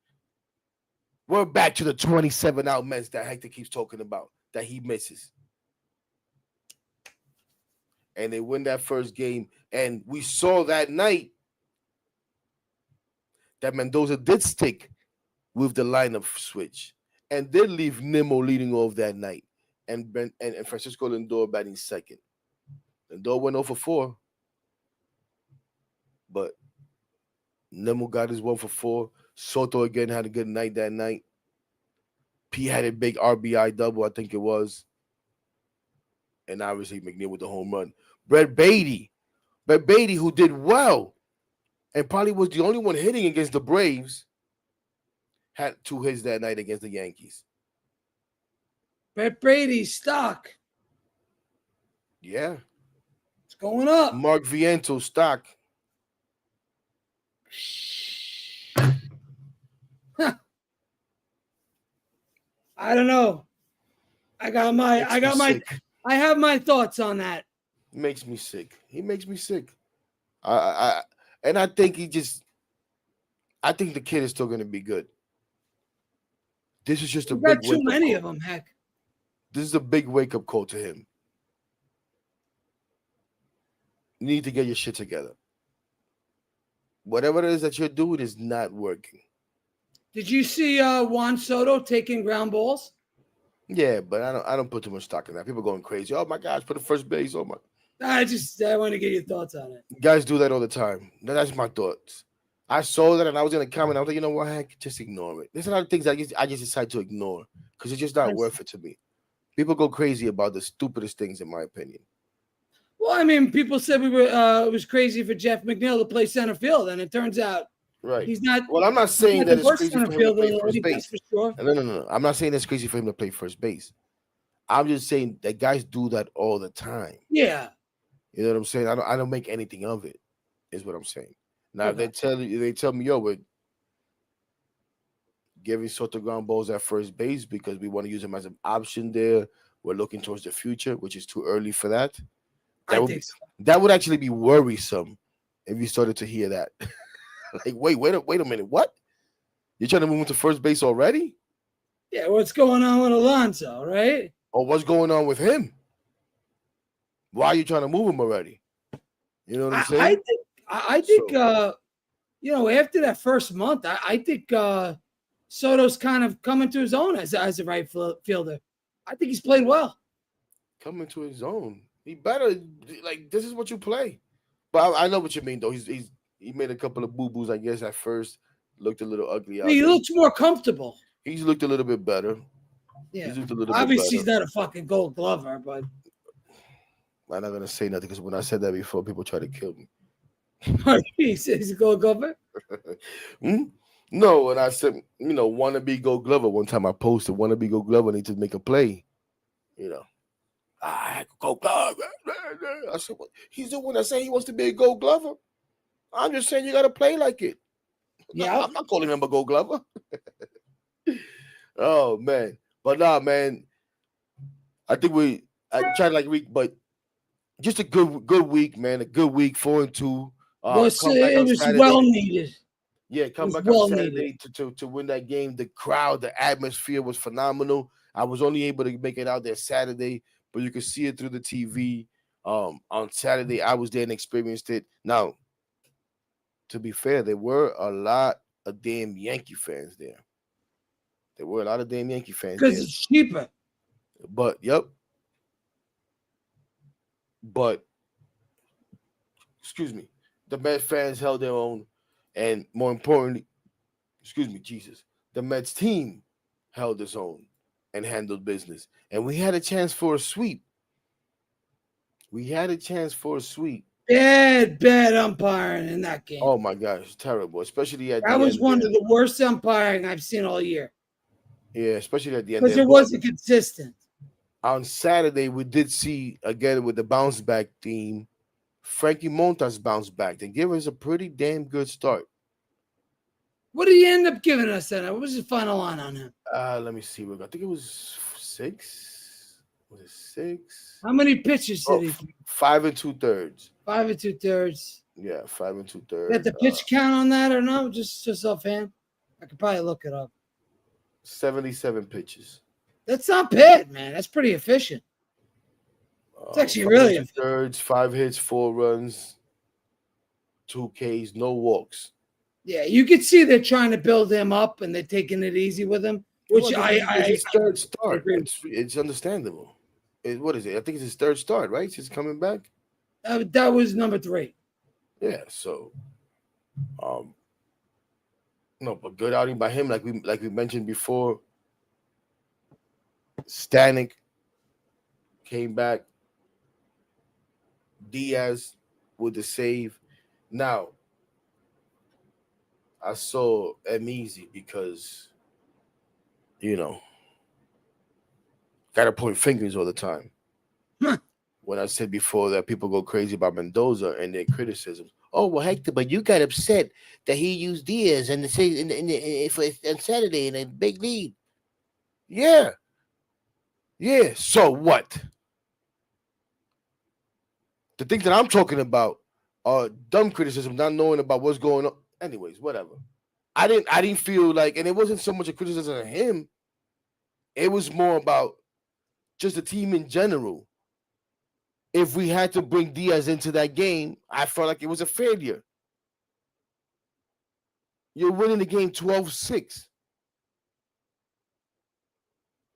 We're back to the 27 out Mets that Hector keeps talking about, that he misses. And they win that first game. And we saw that night that Mendoza did stick with the lineup switch and did leave Nimmo leading off that night and Francisco Lindor batting second. Lindor went 0-for-4. But Nimmo got his 1-for-4. Soto again had a good night that night. P had a big RBI double, I think it was. And obviously McNeil with the home run. Brett Beatty, who did well and probably was the only one hitting against the Braves, had 2 hits that night against the Yankees. Brett Brady's stock. Yeah. It's going up. Mark Viento's stock. I don't know. I have my thoughts on that. Makes me sick. He makes me sick. I think I think the kid is still going to be good. This is just a big too many of them, heck. This is a big wake-up call to him. You need to get your shit together. Whatever it is that you're doing is not working. Did you see Juan Soto taking ground balls? Yeah, but I don't put too much stock in that. People going crazy. Oh my gosh, put the first base. Oh my. I want to get your thoughts on it. Guys do that all the time. That's my thoughts. I saw that and I was gonna comment. I was like, you know what, heck, just ignore it. There's a lot of things I just decide to ignore because it's just not worth it to me. People go crazy about the stupidest things, in my opinion. Well, I mean, people said it was crazy for Jeff McNeil to play center field, and it turns out he's not. Well, I'm not saying that it's crazy for him to play first base. For sure. No. I'm not saying it's crazy for him to play first base. I'm just saying that guys do that all the time. Yeah. You know what I'm saying? I don't make anything of it, is what I'm saying. Now, they tell me, yo, we're giving Soto ground balls at first base because we want to use him as an option there. We're looking towards the future, which is too early for that. That would actually be worrisome if you started to hear that. Like, wait a minute. What? You're trying to move him to first base already? Yeah, what's going on with Alonso, right? Or what's going on with him? Why are you trying to move him already? You know what I'm saying? I think after that first month, I think Soto's kind of coming to his own as a right fielder. I think he's played well. Coming to his own. He better, like, this is what you play. But I know what you mean though. He made a couple of boo boos. I guess at first looked a little ugly out He there. looks more comfortable. He's looked a little bit better. Yeah. He's looked a little bit Obviously, better. he's not a fucking Gold Glover, but I'm not gonna say nothing because when I said that before, people try to kill me. he says he's a Gold Glover. Hmm? No, when I said wannabe Gold Glover, one time I posted wannabe Gold Glover need to make a play. You know, Gold Glover. I said, well, he's the one that said he wants to be a Gold Glover. I'm just saying you got to play like it. Yeah. I'm not calling him a Gold Glover. Oh man, but nah, man. I think I tried like week, but just a good week, man. A good week, 4-2. Come back It on was Saturday. well needed. Yeah, come was back well on Saturday to win that game. The crowd, the atmosphere was phenomenal. I was only able to make it out there Saturday, but you could see it through the TV. On Saturday, I was there and experienced it. Now, to be fair, there were a lot of damn Yankee fans there. There were a lot of damn Yankee fans Because there. it's cheaper. But But excuse me, the Mets fans held their own, and more importantly, excuse me, Jesus, the Mets team held its own and handled business, and we had a chance for a sweep. We had a chance for a sweep. Bad umpiring in that game. Oh my gosh, terrible, especially at That the was end. one of the worst umpiring I've seen all year. Yeah, especially at the end. Because it wasn't consistent. On Saturday, we did see again with the bounce back team. Frankie Montas bounced back. They gave us a pretty damn good start. What did he end up giving us then? What was the final line on him? Let me see. I think it was 6. Was it 6? How many pitches did he? 5 2/3. 5 2/3. Yeah, 5 2/3. You got the pitch count on that or no? Just offhand. I could probably look it up. 77 pitches. That's not bad, man. That's pretty efficient. It's actually really efficient. 2/3, 5 hits, 4 runs, 2 Ks, no walks. Yeah, you could see they're trying to build him up and they're taking it easy with him, which it's his third start. It's understandable. What is it? I think it's his third start, right? He's coming back. That was number 3. Yeah, so, no, but good outing by him, like we mentioned before. Stanek came back. Diaz with the save. Now, I saw Easy because, gotta point fingers all the time. When I said before that people go crazy about Mendoza and their criticisms. Oh well, Hector, but you got upset that he used Diaz on Saturday in a big lead. Yeah. So what? The things that I'm talking about are dumb criticism, not knowing about what's going on. Anyways, whatever. I didn't feel like, and it wasn't so much a criticism of him. It was more about just the team in general. If we had to bring Diaz into that game, I felt like it was a failure. You're winning the game 12-6.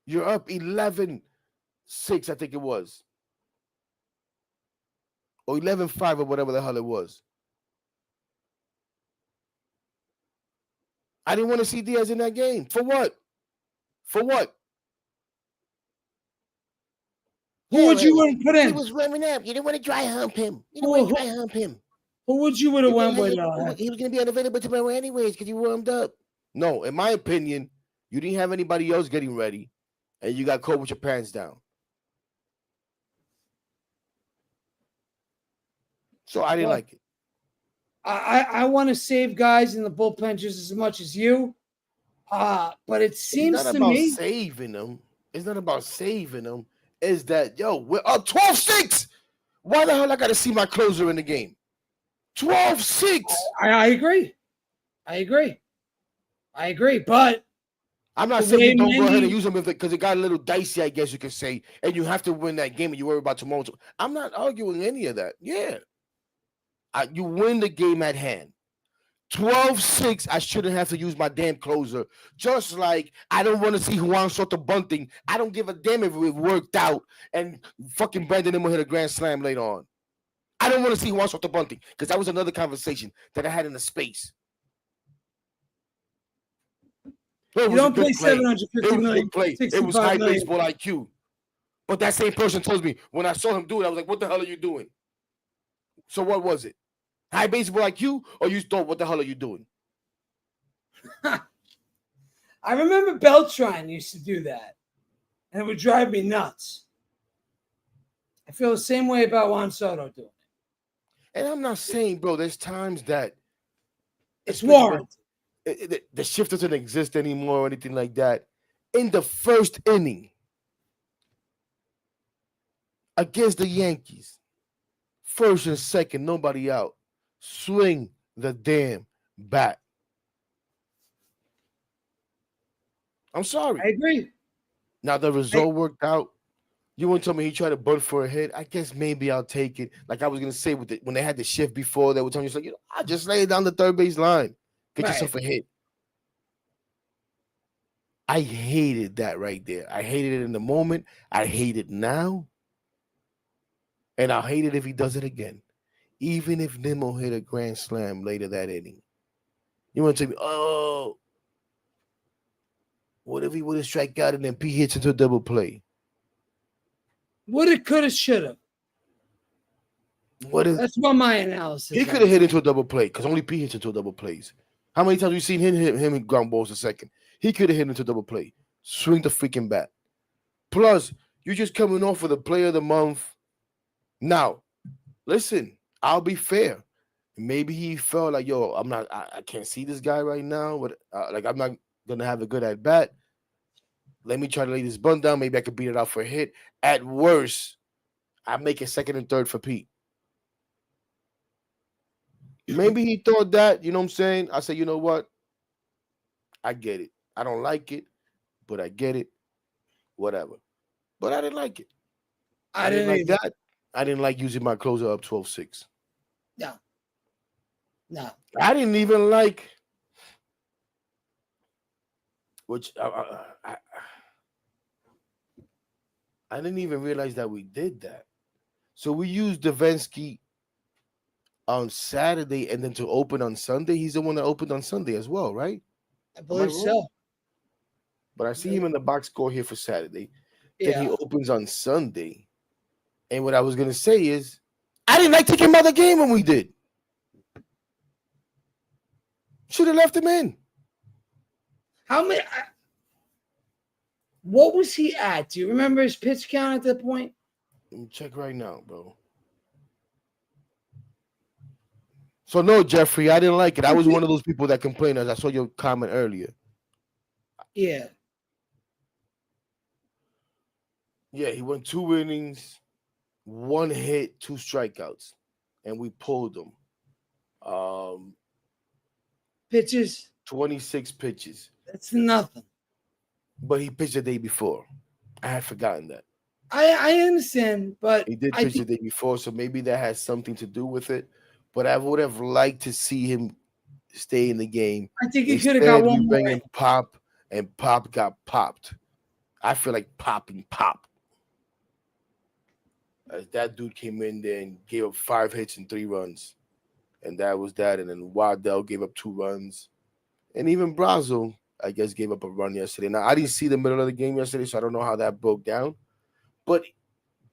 You're up 11-6, I think it was. Or 11-5 or whatever the hell it was. I didn't want to see Diaz in that game. For what? Who would you want to put in? He was warming up. You didn't want to dry hump him. Who would you would have went with? He was going to be unavailable tomorrow anyways because he warmed up. No, in my opinion, you didn't have anybody else getting ready, and you got caught with your pants down. So I didn't like it. I want to save guys in the bullpen just as much as you. But it seems to me saving them. It's not about saving them. Is that, we're up 12-6. Why the hell I got to see my closer in the game? 12-6. I agree. But I'm not saying don't go ahead and use them because it got a little dicey, I guess you could say, and you have to win that game and you worry about tomorrow. I'm not arguing any of that. Yeah. You win the game at hand. 12-6, I shouldn't have to use my damn closer. Just like I don't want to see Juan Soto bunting. I don't give a damn if it worked out and fucking Brandon Nimmo hit a grand slam later on. I don't want to see Juan Soto bunting because that was another conversation that I had in the space. It You was a don't good play play. 750 It was a million, good play. It was 65 high million. baseball IQ. But that same person tells me when I saw him do it, I was like, what the hell are you doing? So what was it? High baseball IQ, or you thought, what the hell are you doing? I remember Beltran used to do that, and it would drive me nuts. I feel the same way about Juan Soto doing it. And I'm not saying, bro, there's times that It's especially when warranted. the shift doesn't exist anymore or anything like that. In the first inning against the Yankees, first and second, nobody out. Swing the damn bat. I'm sorry. I agree. Now the result worked out. You wouldn't tell me he tried to bunt for a hit. I guess maybe I'll take it. Like I was gonna say when they had the shift before, they were telling you like, I just lay it down the third base line, get yourself a hit. I hated that right there. I hated it in the moment. I hate it now, and I'll hate it if he does it again. Even if Nimmo hit a grand slam later that inning, you want to tell me, oh, what if he would have struck out and then P hits into a double play? Woulda, coulda, shoulda. That's what my analysis. He could have hit into a double play because only P hits into double plays. How many times have you seen him ground balls a second? He could have hit into double play. Swing the freaking bat. Plus, you're just coming off with a player of the month. Now, listen, I'll be fair. Maybe he felt like, yo, I can't see this guy right now. But like, I'm not gonna have a good at bat. Let me try to lay this bunt down. Maybe I could beat it out for a hit. At worst, I make it second and third for Pete. Maybe he thought that, you know what I'm saying? I said, you know what? I get it. I don't like it, but I get it. Whatever. But I didn't like it. I didn't like that. I didn't like using my closer up 12-6. No. I didn't even like, which I didn't even realize that we did that. So we used Davinsky on Saturday and then to open on Sunday. He's the one that opened on Sunday as well, right? I believe so. But I see him in the box score here for Saturday. Yeah. Then he opens on Sunday. And what I was going to say is, I didn't like taking him out of the game when we did. Should have left him in. How many? What was he at? Do you remember his pitch count at that point? Let me check right now, bro. So no, Jeffrey, I didn't like it. I was one of those people that complained, as I saw your comment earlier. Yeah. Yeah, he went 2 innings, 1 hit, 2 strikeouts, and we pulled him. Pitches? 26 pitches. That's nothing. But he pitched the day before. I had forgotten that. I understand, but he did pitch the day before, so maybe that has something to do with it. But I would have liked to see him stay in the game. I think he could have got one more. Bring in Pop, and Pop got popped. I feel like popping Pop. As that dude came in there and gave up 5 hits and 3 runs. And that was that. And then Waddell gave up 2 runs. And even Brazo, I guess, gave up a run yesterday. Now, I didn't see the middle of the game yesterday, so I don't know how that broke down. But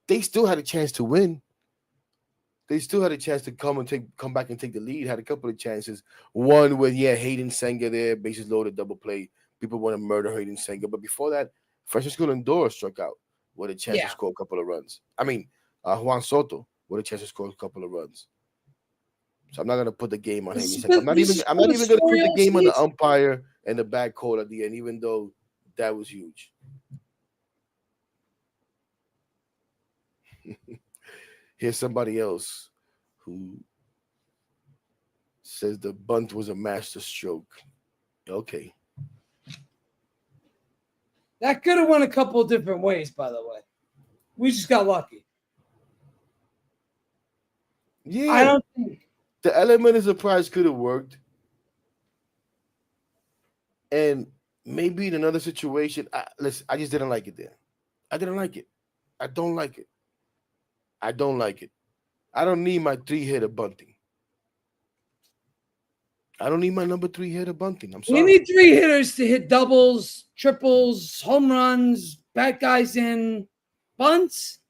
they still had a chance to win. They still had a chance to come back and take the lead. Had a couple of chances. One with, Hayden Senga there, bases loaded, double play. People want to murder Hayden Senga. But before that, Francisco Lindor struck out with a chance to score a couple of runs. I mean, Juan Soto with a chance to score a couple of runs. So I'm not gonna put the game on him. I'm not even gonna put the game on the umpire and the bad call at the end, even though that was huge. Here's somebody else who says the bunt was a master stroke. Okay. That could have went a couple of different ways, by the way. We just got lucky. Yeah. I don't think the element of surprise could have worked. And maybe in another situation, I just didn't like it there. I didn't like it. I don't like it. I don't need my 3-hitter bunting. I don't need my number 3-hitter bunting. I'm We sorry. need 3 hitters to hit doubles, triples, home runs, bat guys in, bunts.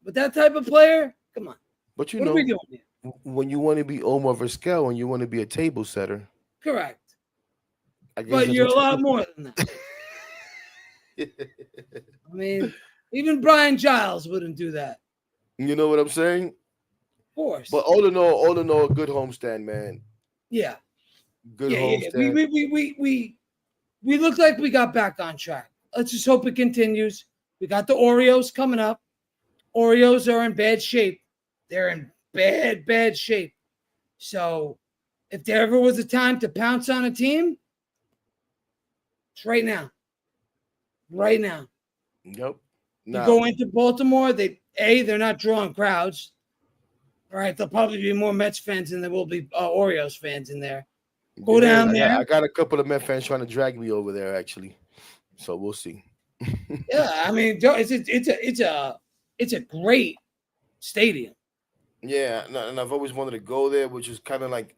With that type of player, come on. But What are we doing here? when you want to be Omar Vizquel and you want to be a table setter, Correct. I guess But that's you're a what lot more than that. I mean, even Brian Giles wouldn't do that. You know what I'm saying? Of course. But all in all, a good homestand, man. Yeah. Good Yeah. homestand. We look like we got back on track. Let's just hope it continues. We got the Oreos coming up. Oreos are in bad shape. They're in bad shape. So if there ever was a time to pounce on a team, it's right now. Right now. Yep. You go into Baltimore, they're not drawing crowds. All right, there'll probably be more Mets fans than there will be Orioles fans in there. Go down there. I got a couple of Met fans trying to drag me over there, actually. So we'll see. Yeah, I mean, it's a great stadium. Yeah, and I've always wanted to go there, which is kind of like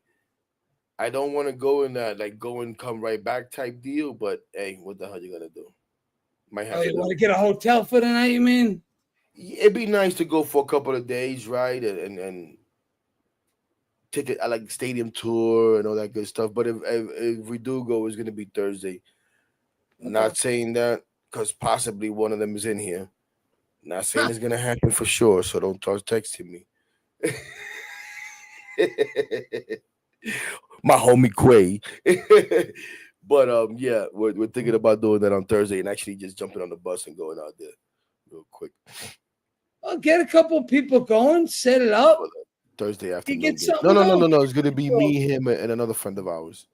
I don't want to go in that like go and come right back type deal. But hey, what the hell you gonna do? Might have you want to get a hotel for the night? You mean? It'd be nice to go for a couple of days, right? And take it. I like stadium tour and all that good stuff. But if we do go, it's gonna be Thursday. Okay. Not saying that because possibly one of them is in here. Not saying it's gonna happen for sure. So don't start texting me. My homie Quay. But yeah, we're thinking about doing that on Thursday and actually just jumping on the bus and going out there real quick. I'll get a couple of people going, set it up. Thursday afternoon. No. It's gonna be me, him, and another friend of ours.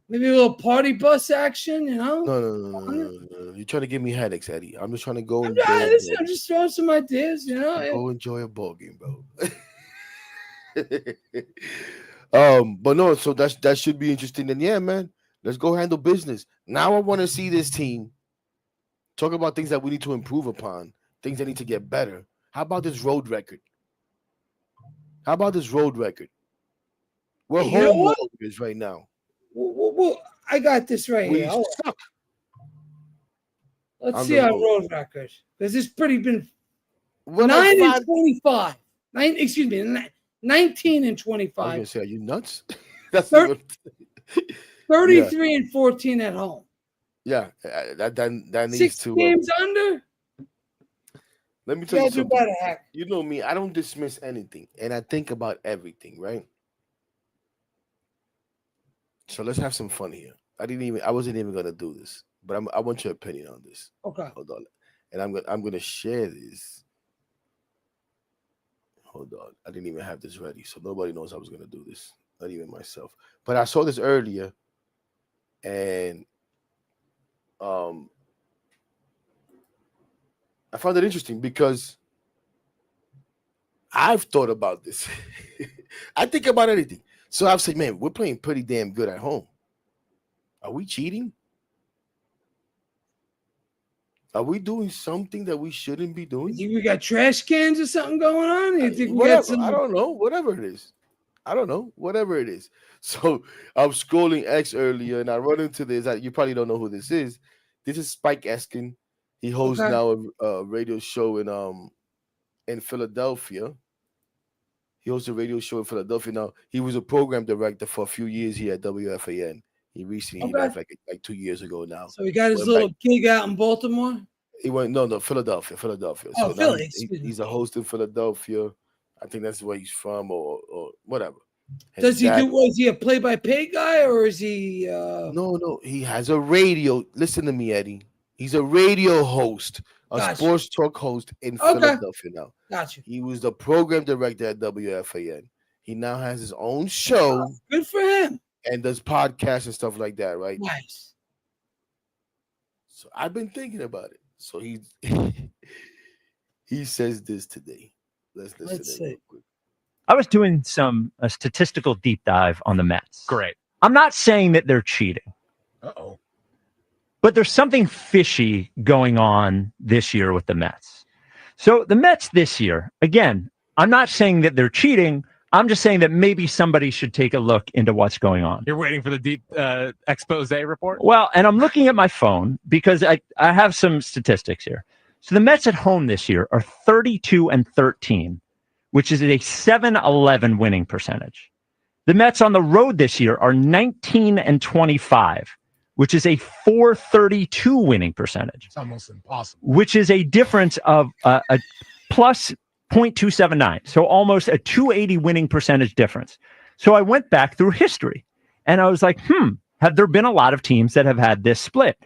Maybe a little party bus action, you know? No. You're trying to give me headaches, Eddie. I'm just trying to go. I'm just throwing some ideas, you know. Go enjoy a ball game, bro. But no, so that should be interesting. And yeah, man, let's go handle business. Now I want to see this team talk about things that we need to improve upon, things that need to get better. How about this road record? We're home warriors right now. Well, I got this right here. Suck. Let's see our road record, because it's pretty been 9 and 25. 19 and 25. I was gonna say, are you nuts? That's 33 and 14 at home. Yeah, that needs 6 to games under. Let me tell you something. You know me, I don't dismiss anything, and I think about everything, right? So let's have some fun here. I wasn't even gonna do this, but I want your opinion on this. Okay. Hold on, and I'm gonna share this. Hold on, I didn't even have this ready, so nobody knows I was gonna do this, not even myself. But I saw this earlier, and I found it interesting because I've thought about this. I think about anything. So I've said, man, we're playing pretty damn good at home. Are we cheating? Are we doing something that we shouldn't be doing? You think we got trash cans or something going on? You think we got I don't know. Whatever it is. I don't know. Whatever it is. So I'm scrolling X earlier and I run into this. You probably don't know who this is. This is Spike Eskin. He hosts now a radio show in Philadelphia. He hosts a radio show in Philadelphia now. He was a program director for a few years here at WFAN. He recently left like 2 years ago now. So he got his little gig out in Baltimore? He went Philadelphia. Oh, so Philly. He's a host in Philadelphia. I think that's where he's from or whatever. Was he a play-by-play guy or is he No, he has a radio. Listen to me, Eddie. He's a radio host, sports talk host in Philadelphia now. Gotcha. He was the program director at WFAN. He now has his own show. Oh, good for him. And does podcasts and stuff like that, right? Nice. So I've been thinking about it. So he says this today. Let's listen real quick. I was doing a statistical deep dive on the Mets. Great. I'm not saying that they're cheating. Uh-oh. But there's something fishy going on this year with the Mets. So the Mets this year, again, I'm not saying that they're cheating. I'm just saying that maybe somebody should take a look into what's going on. You're waiting for the deep expose report? Well, and I'm looking at my phone because I have some statistics here. So the Mets at home this year are 32-13, which is a 7-11 winning percentage. The Mets on the road this year are 19-25, which is a 432 winning percentage. It's almost impossible. Which is a difference of a plus 0.279. So almost a 280 winning percentage difference. So I went back through history and I was like, have there been a lot of teams that have had this split?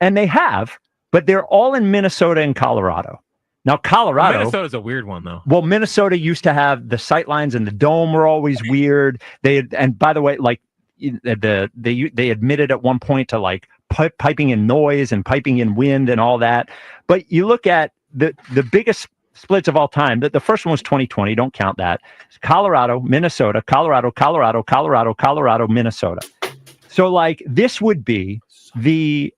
And they have, but they're all in Minnesota and Colorado. Now, Colorado... Minnesota's a weird one, though. Well, Minnesota used to have the sight lines and the dome were always weird. And by the way, like they admitted at one point to like piping in noise and piping in wind and all that. But you look at the biggest splits of all time. The first one was 2020. Don't count that. It's Colorado, Minnesota, Colorado, Minnesota. So like this would be the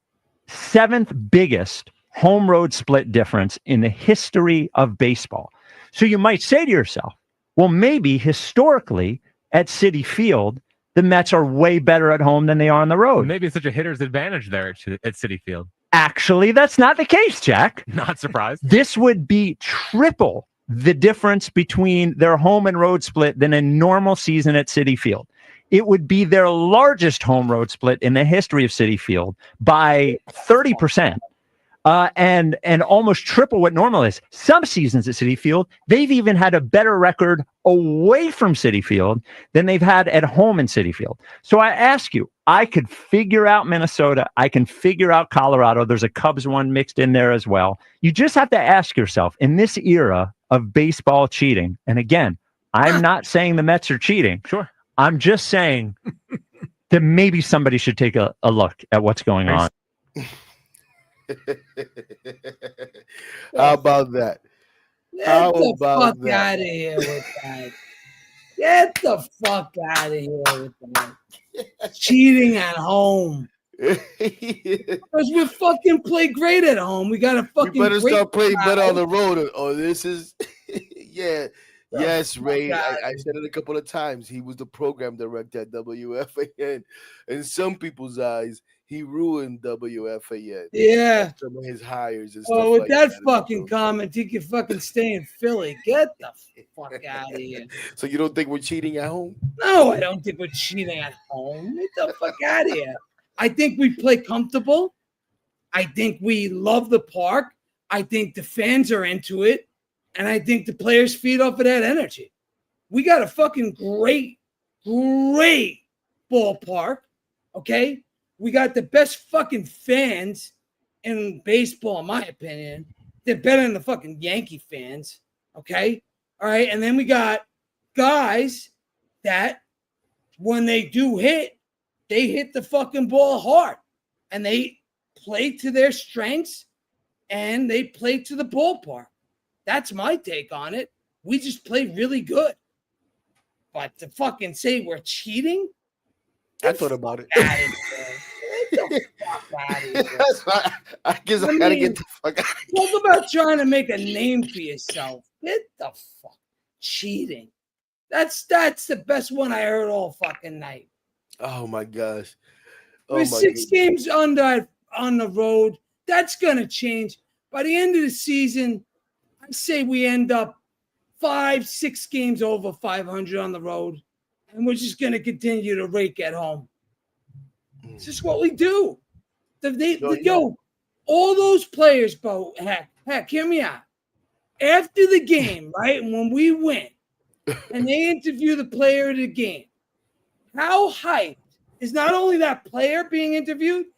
7th biggest home road split difference in the history of baseball. So you might say to yourself, well, maybe historically at Citi Field, the Mets are way better at home than they are on the road. Maybe it's such a hitter's advantage there at Citi Field. Actually, that's not the case, Jack. Not surprised. This would be triple the difference between their home and road split than a normal season at Citi Field. It would be their largest home road split in the history of Citi Field by 30%. And almost triple what normal is. Some seasons at Citi Field, they've even had a better record away from Citi Field than they've had at home in Citi Field. So I ask you, I could figure out Minnesota. I can figure out Colorado. There's a Cubs one mixed in there as well. You just have to ask yourself, in this era of baseball cheating, and again, I'm not saying the Mets are cheating. Sure. I'm just saying that maybe somebody should take a look at what's going on. How about that? Get the fuck out of here with that. Get the fuck out of here with that. Cheating at home. Because we fucking play great at home. We got to fucking. We better start playing better on the road. Oh, this is yeah. Yes, Ray. I said it a couple of times. He was the program director at WFAN. In some people's eyes, he ruined WFAN. Yeah. Some of his hires and stuff. Oh, with like that fucking comment, he could fucking stay in Philly. Get the fuck out of here. So you don't think we're cheating at home? No, I don't think we're cheating at home. Get the fuck out of here. I think we play comfortable. I think we love the park. I think the fans are into it. And I think the players feed off of that energy. We got a fucking great ballpark, okay? We got the best fucking fans in baseball, in my opinion. They're better than the fucking Yankee fans, okay? All right, and then we got guys that when they do hit, they hit the fucking ball hard. And they play to their strengths and they play to the ballpark. That's my take on it. We just play really good. But to fucking say we're cheating? I thought about it. Get the fuck out of here. That's why I guess I gotta get the fuck out of here. Talk about trying to make a name for yourself. Get the fuck cheating. That's the best one I heard all fucking night. Oh my gosh. We're 6 games under on the road. That's gonna change. By the end of the season, I say we end up 5-6 games over 500 on the road, and we're just going to continue to rake at home. It's just what we do. All those players, bro, heck, hear me out. After the game, right, when we win, and they interview the player of the game, how hyped is not only that player being interviewed,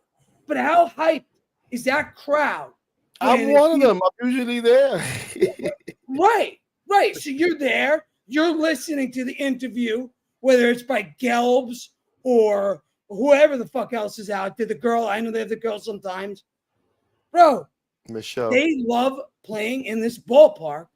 but how hyped is that crowd? I'm one of them. I'm usually there. Right. So you're there. You're listening to the interview, whether it's by Gelbs or whoever the fuck else is out there. The girl, I know they have the girl sometimes. Bro, Michelle. They love playing in this ballpark,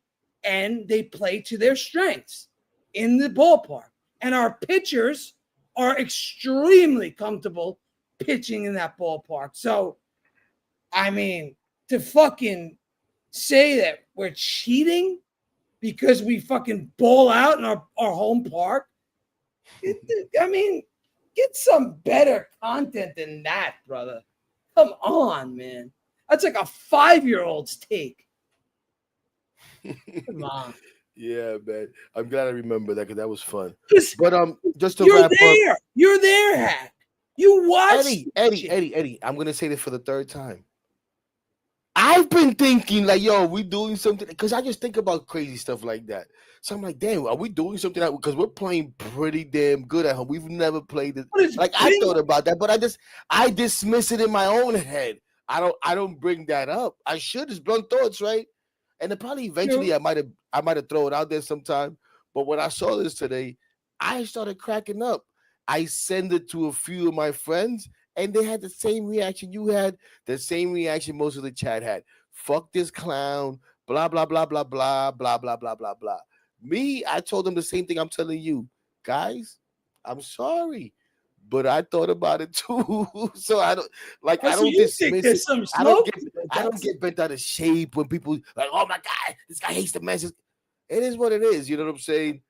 and they play to their strengths in the ballpark. And our pitchers are extremely comfortable pitching in that ballpark. So, I mean, to fucking say that we're cheating, because we fucking ball out in our home park. I mean, get some better content than that, brother. Come on, man. That's like a 5-year-old's take. Come on. Yeah, man. I'm glad I remember that because that was fun. 'Cause But just to you're wrap up, there. You're there, Hack. You watched Eddie. I'm gonna say this for the third time. I've been thinking like, yo, we doing something because I just think about crazy stuff like that. So I'm like, damn, are we doing something? Because we're playing pretty damn good at home. We've never played it. But it's Like I been- thought about that, but I dismiss it in my own head. I don't bring that up. I should. It's blunt thoughts, right? And then probably eventually I might have thrown it out there sometime. But when I saw this today, I started cracking up. I sent it to a few of my friends, and they had the same reaction you had, the same reaction most of the chat had. Fuck this clown, blah, blah, blah, blah, blah, blah, blah, blah, blah, blah. Me, I told them the same thing I'm telling you. Guys, I'm sorry. But I thought about it too. So I don't dismiss it. I don't get bent out of shape when people like, oh my God, this guy hates the message. It is what it is. You know what I'm saying?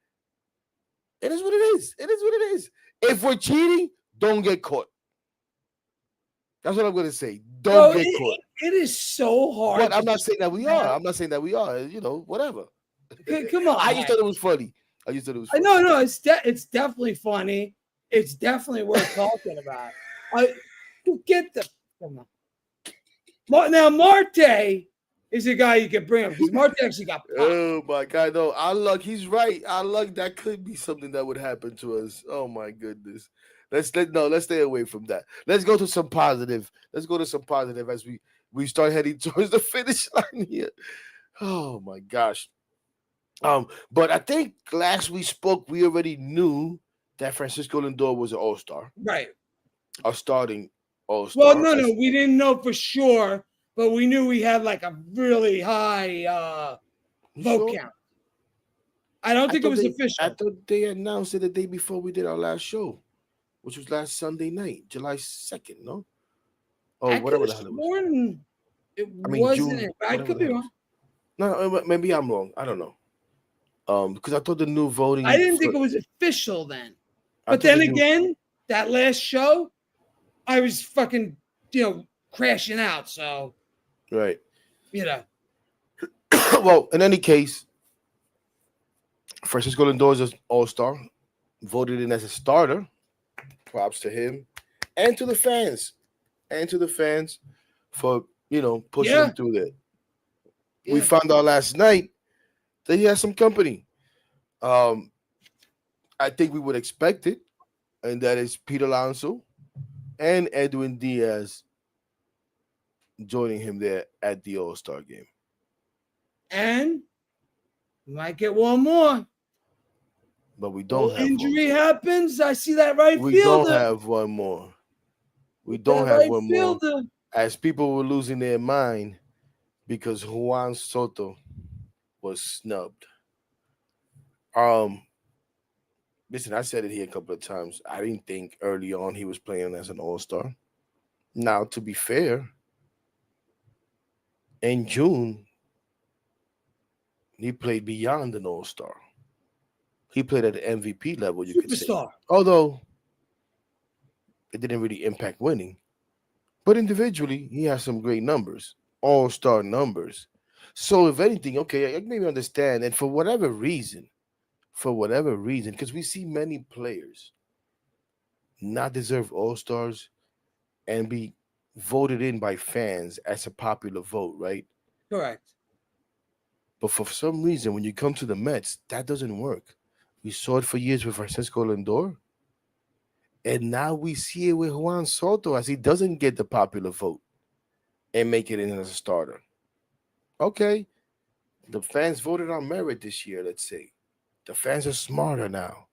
It is what it is. It is what it is. If we're cheating, don't get caught. That's what I'm gonna say. Don't get caught. It is so hard. But I'm not saying that we are. I'm not saying that we are. You know, whatever. Come on. I just thought it was funny. Funny. No, it's definitely funny. It's definitely worth talking about. Come on. Now Marte is a guy you can bring up because Marte actually got popped. Oh my God, no, our luck. He's right. Our luck. That could be something that would happen to us. Oh my goodness. Let's stay away from that. Let's go to some positive. Let's go to some positive as we start heading towards the finish line here. Oh my gosh. But I think last we spoke, we already knew that Francisco Lindor was an all-star. Right. A starting all-star. Well, no, we didn't know for sure, but we knew we had like a really high vote count. I don't think it was official. I thought they announced it the day before we did our last show, which was last Sunday night, July 2nd, no? Oh, whatever the hell it was. Wasn't June, it? I could be wrong. No, maybe I'm wrong. I don't know. Because I thought the new voting. I didn't think it was official then. But then again, that last show, I was fucking, crashing out. So, right. Well, in any case, Francisco Lindor is an all-star, voted in as a starter. Props to him and to the fans. For, pushing him through that. Yeah. We found out last night that he has some company. I think we would expect it, and that is Pete Alonso and Edwin Diaz joining him there at the All-Star game. And we might get one more. But we don't have injury happens. I see that right fielder. We don't have one more. We don't have one more. As people were losing their mind because Juan Soto was snubbed. Listen, I said it here a couple of times. I didn't think early on he was playing as an all-star. Now, to be fair, in June, he played beyond an all-star. He played at the MVP level, you could say. Although it didn't really impact winning. But individually, he has some great numbers, all-star numbers. So if anything, okay, I maybe understand. And for whatever reason, because we see many players not deserve all-stars and be voted in by fans as a popular vote, right? Correct. But for some reason, when you come to the Mets, that doesn't work. We saw it for years with Francisco Lindor. And now we see it with Juan Soto as he doesn't get the popular vote and make it in as a starter. Okay. The fans voted on merit this year, let's say. The fans are smarter now.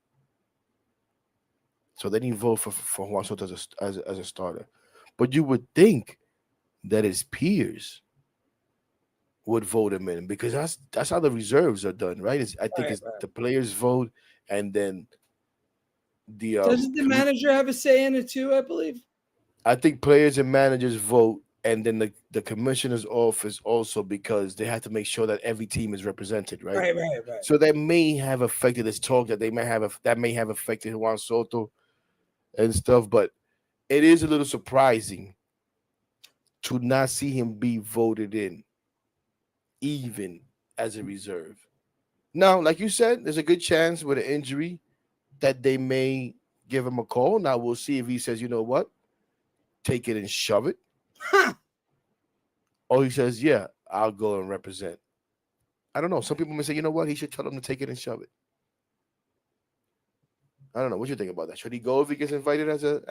So they didn't vote for Juan Soto as a starter. But you would think that his peers would vote him in because that's how the reserves are done, right? The players vote and then the doesn't the manager have a say in it too, I believe? I think players and managers vote and then the commissioner's office also, because they have to make sure that every team is represented, right? Right. So that may have affected this talk, that may have affected Juan Soto and stuff. But it is a little surprising to not see him be voted in, even as a reserve. Now, like you said, there's a good chance with an injury that they may give him a call. Now we'll see if he says, you know what, take it and shove it. Huh. Or he says, yeah, I'll go and represent. I don't know. Some people may say, you know what, he should tell them to take it and shove it. I don't know. What you think about that? Should he go if he gets invited as a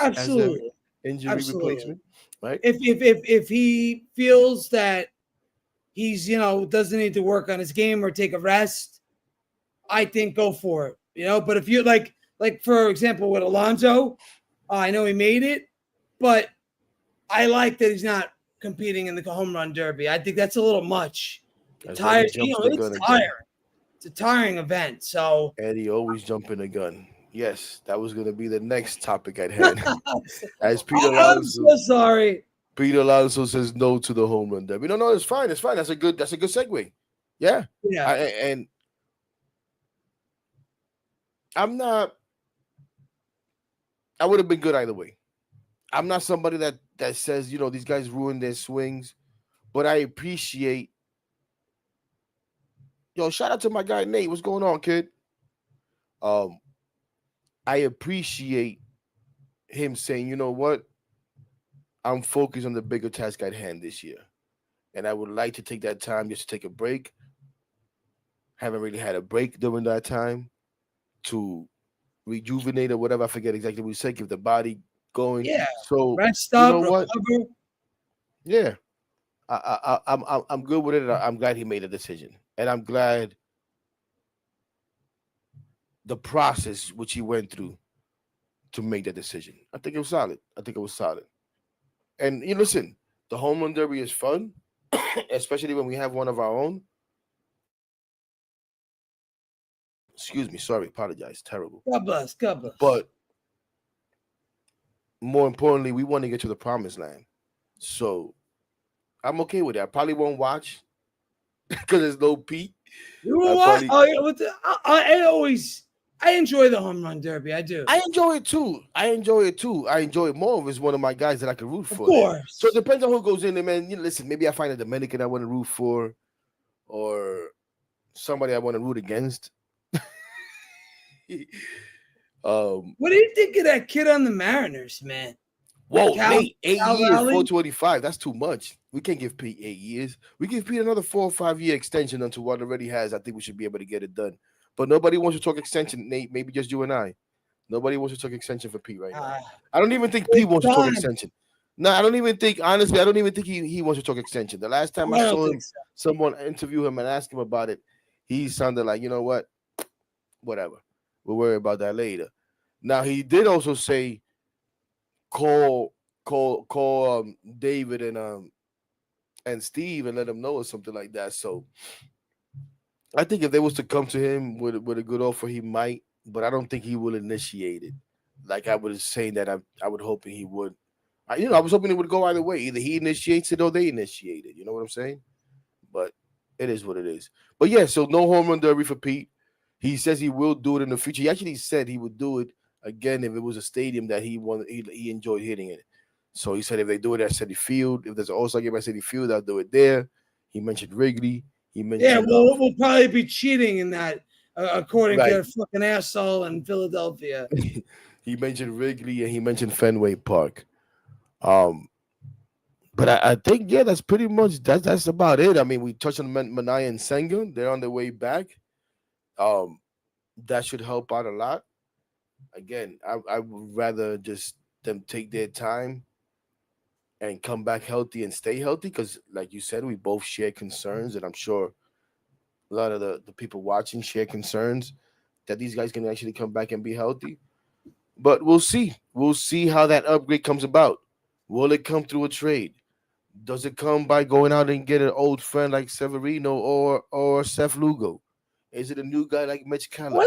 Absolutely. injury Absolutely. replacement? Right? If he feels that he's doesn't need to work on his game or take a rest, I think go for it. But if you like for example with Alonso, I know he made it, but I like that he's not competing in the home run derby. I think that's a little much. It's tiring. It's a tiring event. So Eddie always jumping the gun. Yes, that was going to be the next topic I'd had. As Peter Alonso, I'm so sorry. Peter Alonso says no to the home run derby. No, it's fine. It's fine. That's a good segue. Yeah. And I would have been good either way. I'm not somebody that says, these guys ruin their swings, but I appreciate. Shout out to my guy Nate. What's going on, kid? I appreciate him saying, you know what? I'm focused on the bigger task at hand this year. And I would like to take that time just to take a break. Haven't really had a break during that time to rejuvenate or whatever. I forget exactly what we said. Give the body going. Yeah. So rest up, you know what? recover. Yeah. I'm good with it. I'm glad he made a decision. And I'm glad the process which he went through to make that decision. I think it was solid. And listen, the home run derby is fun, especially when we have one of our own. Excuse me, sorry, apologize. Terrible. God bless. But more importantly, we want to get to the promised land. So I'm okay with that. I probably won't watch because there's no Pete. You know what? I enjoy the home run derby. I do. I enjoy it too. I enjoy it more if it's one of my guys that I can root for. Of course. So it depends on who goes in there, man. Listen, maybe I find a Dominican I want to root for, or somebody I want to root against. What do you think of that kid on the Mariners, man? Whoa, Nate, 8 years, Valley? 425. That's too much. We can't give Pete 8 years. We give Pete another 4 or 5 year extension until what already has. I think we should be able to get it done. But nobody wants to talk extension, Nate. Maybe just you and I. Nobody wants to talk extension for Pete right now. I don't even think Pete wants to talk extension. No, I don't even think, honestly, he wants to talk extension. The last time I saw him, someone interview him and ask him about it, he sounded like, you know what? Whatever. We'll worry about that later. Now, he did also say, call David and Steve and let them know or something like that. So I think if they was to come to him with a good offer, he might, but I don't think he will initiate it. Like I was saying that I would hoping he would. I was hoping it would go either way. Either he initiates it or they initiate it. You know what I'm saying? But it is what it is. But yeah, so no home run derby for Pete. He says he will do it in the future. He actually said he would do it again if it was a stadium that he enjoyed hitting it. So he said if they do it at Citi Field, if there's an All-Star game at Citi Field, I'll do it there. He mentioned Wrigley. He mentioned we'll probably be cheating in that, according to a fucking asshole in Philadelphia. He mentioned Wrigley and he mentioned Fenway Park. But I think that's pretty much that's about it. I mean, we touched on Manaya and Senga. They're on their way back. That should help out a lot. Again, I would rather just them take their time and come back healthy and stay healthy because, like you said, we both share concerns, and I'm sure a lot of the people watching share concerns that these guys can actually come back and be healthy. But we'll see. We'll see how that upgrade comes about. Will it come through a trade? Does it come by going out and get an old friend like Severino or Seth Lugo? Is it a new guy like Mitch Keller?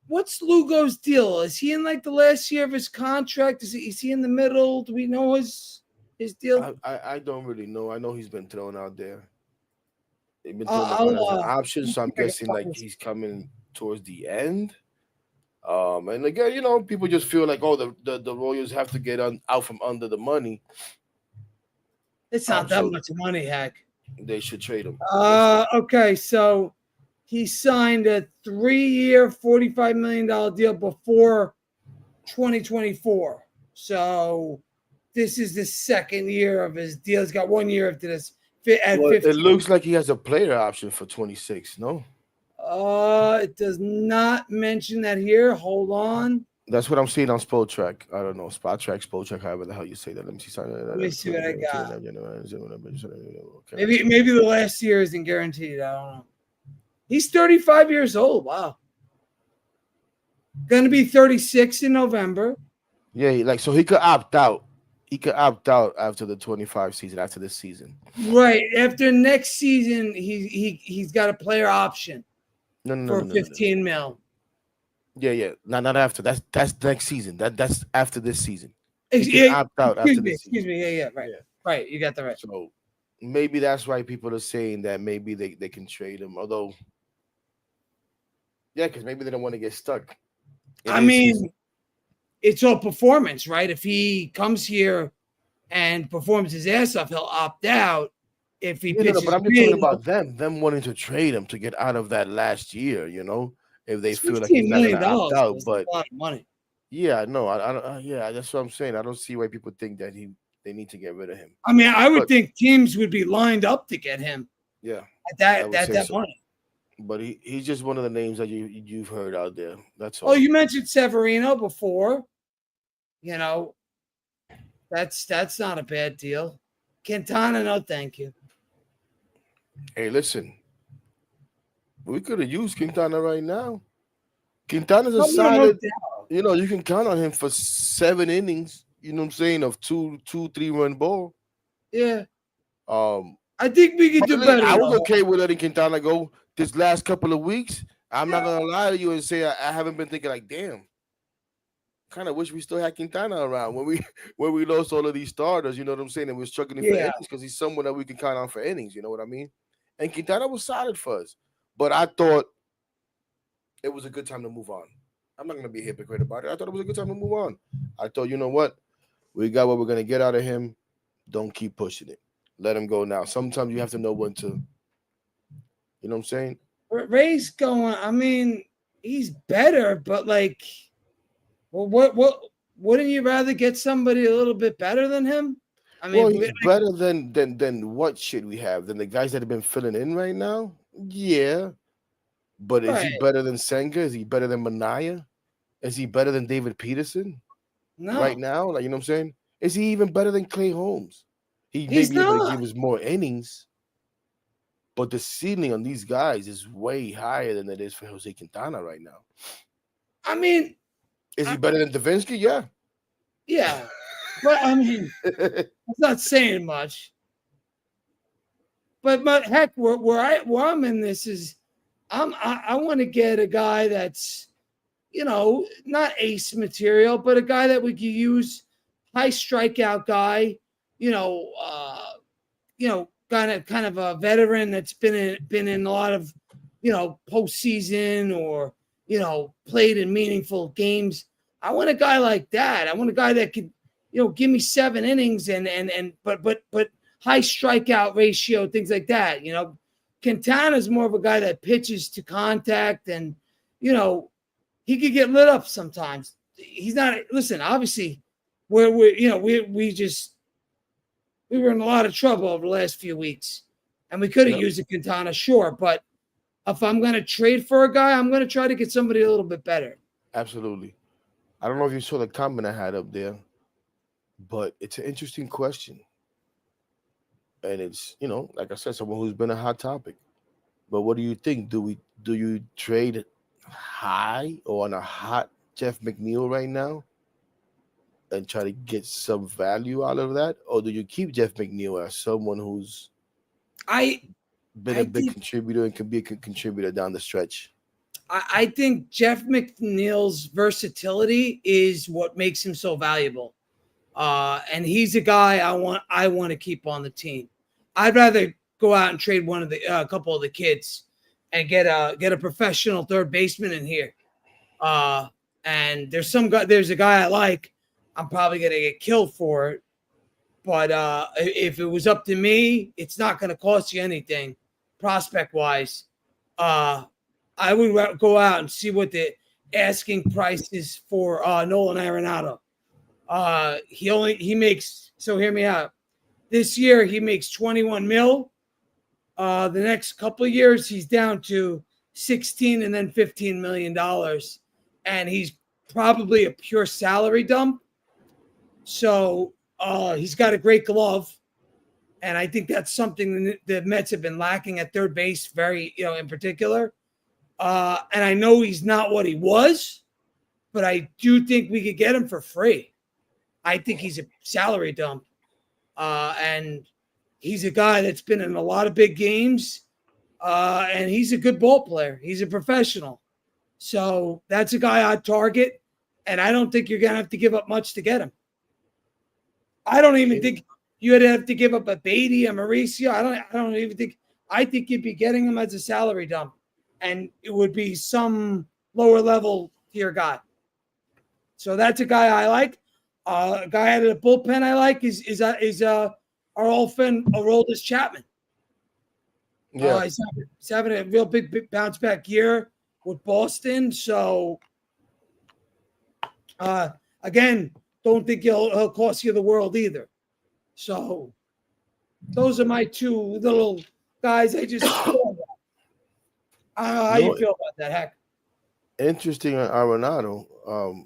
What's Lugo's deal? Is he in like the last year of his contract? Is he in the middle? Do we know his? his deal? I don't really know. I know he's been thrown out there. They've been throwing him I'll, out as an uh, option, so I'm I can guessing find like this. he's coming towards the end. And again, people just feel like, oh, the Royals have to get out from under the money, It's not that so much money, heck. they should trade him. Okay, so he signed a 3-year, $45 million deal before 2024. So this is the second year of his deal. He's got 1 year after this at Well, 15. it looks like he has a player option for 26. No, It does not mention that here. Hold on. that's what I'm seeing on Spot Track. I don't know, Spot Track, Spot Track, however the hell you say that. Let me see. Let me see what I got. Okay. Maybe the last year isn't guaranteed. I don't know. He's 35 years old. Wow. Going to be 36 in November. Yeah, so he could opt out. He could opt out after the 25 season, after this season. Right. After next season, he's got a player option for 15 mil. Yeah. Not after. That's next season. That's after this season. He Yeah, can opt out after this season. Excuse me. Yeah. Right. Yeah. Right. You got that right. So maybe that's why people are saying that maybe they can trade him. Although, yeah, because maybe they don't want to get stuck. I mean, it's all performance, right? If he comes here and performs his ass off, he'll opt out. If he pitches, but I'm just talking about them wanting to trade him to get out of that last year. If they feel like he's not going to opt out, but a lot of money. Yeah, no, I don't. Yeah, that's what I'm saying. I don't see why people think that they need to get rid of him. I mean, I would think teams would be lined up to get him. Yeah, at that money. But he's just one of the names that you've heard out there. That's all. Oh, you mentioned Severino before. That's not a bad deal. Quintana, no, thank you. Hey, listen, we could have used Quintana right now. Quintana's a solid. You can count on him for 7 innings. You know what I'm saying, of 2-3 run ball. Yeah. I think we could do better. I was okay with letting Quintana go this last couple of weeks. I'm not gonna lie to you and say I haven't been thinking like, damn. Kind of wish we still had Quintana around when we lost all of these starters. You know what I'm saying? And we're struggling for innings because he's someone that we can count on for innings. You know what I mean? And Quintana was solid for us, but I thought it was a good time to move on. I'm not gonna be a hypocrite about it. I thought it was a good time to move on. I thought, you know what? We got what we're gonna get out of him. Don't keep pushing it. Let him go now. Sometimes you have to know when to. You know what I'm saying? Ray's going. I mean, he's better, but well, wouldn't you rather get somebody a little bit better than him? I mean, he's better than what should we have? Than the guys that have been filling in right now? Yeah. But is he better than Senga? Is he better than Manaya? Is he better than David Peterson? No. Right now? You know what I'm saying? Is he even better than Clay Holmes? He's may be able to give us more innings, but the ceiling on these guys is way higher than it is for Jose Quintana right now. I mean, is he better than Davinsky? Yeah. Yeah. But I mean, it's not saying much. But heck, where I'm in this is I want to get a guy that's, not ace material, but a guy that we could use, high strikeout guy, kind of a veteran that's been in a lot of, postseason or, played in meaningful games. I want a guy like that. I want a guy that could, give me 7 innings but high strikeout ratio, things like that. Quintana's more of a guy that pitches to contact and, he could get lit up sometimes. He's not. Listen, obviously, we were in a lot of trouble over the last few weeks, and we could have used a Quintana, sure. But if I'm going to trade for a guy, I'm going to try to get somebody a little bit better. Absolutely. I don't know if you saw the comment I had up there, but it's an interesting question, and it's like I said, someone who's been a hot topic. But what do you think? Do you trade high or on a hot Jeff McNeil right now and try to get some value out of that? Or do you keep Jeff McNeil as someone who's been a big contributor and can be a contributor down the stretch? I think Jeff McNeil's versatility is what makes him so valuable. And he's a guy I want to keep on the team. I'd rather go out and trade one of the couple of the kids and get a professional third baseman in here. And there's a guy I like. I'm probably gonna get killed for it. But if it was up to me, it's not going to cost you anything, prospect-wise. I would go out and see what the asking price is for Nolan Arenado. He makes, so hear me out. This year he makes 21 mil. The next couple of years he's down to 16 and then $15 million, and he's probably a pure salary dump. So. He's got a great glove, and I think that's something the Mets have been lacking at third base, very, in particular. And I know he's not what he was, but I do think we could get him for free. I think he's a salary dump, and he's a guy that's been in a lot of big games, and he's a good ball player. He's a professional. So that's a guy I'd target, and I don't think you're going to have to give up much to get him. I don't even think you'd have to give up a Beatty, a Mauricio. I don't even think. I think you'd be getting him as a salary dump, and it would be some lower level tier guy. So that's a guy I like. A guy out of the bullpen I like is our old friend Aroldis Chapman. Yeah, he's having a real big bounce back year with Boston. So again. Don't think he'll cost you the world either. So those are my two little guys. I just how you feel about that, Heck? Interesting on Arenado.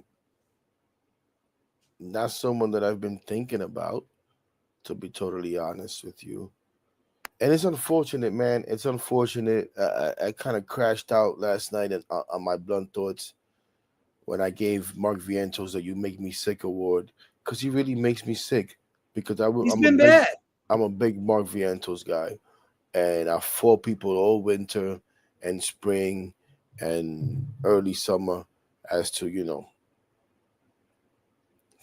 Not someone that I've been thinking about, to be totally honest with you. And it's unfortunate, man. It's unfortunate. I kind of crashed out last night on my blunt thoughts when I gave Mark Vientos the "You Make Me Sick" award, because he really makes me sick. Because He's been bad. I'm a big Mark Vientos guy, and I fought people all winter and spring and early summer as to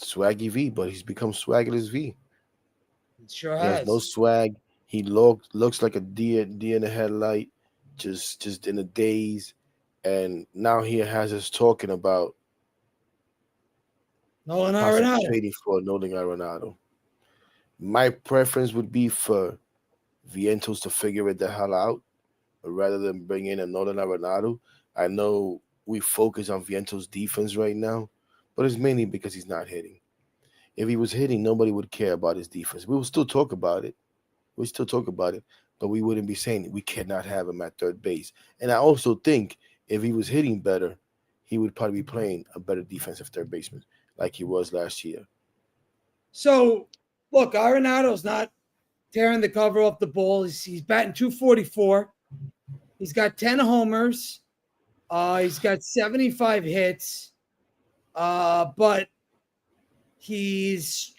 swaggy V, but he's become swagless V. It sure He has no swag. He looks like a deer in the headlight, just in a daze. And now he has us talking about Nolan Arenado. trading for Nolan Arenado. My preference would be for Vientos to figure it the hell out, rather than bring in a Nolan Arenado. I know we focus on Vientos' defense right now, but it's mainly because he's not hitting. If he was hitting, nobody would care about his defense. We will still talk about it. But we wouldn't be saying we cannot have him at third base. And I also think if he was hitting better, he would probably be playing a better defensive third baseman like he was last year. So, look, Arenado's not tearing the cover off the ball. He's batting .244. He's got 10 homers. He's got 75 hits. But he's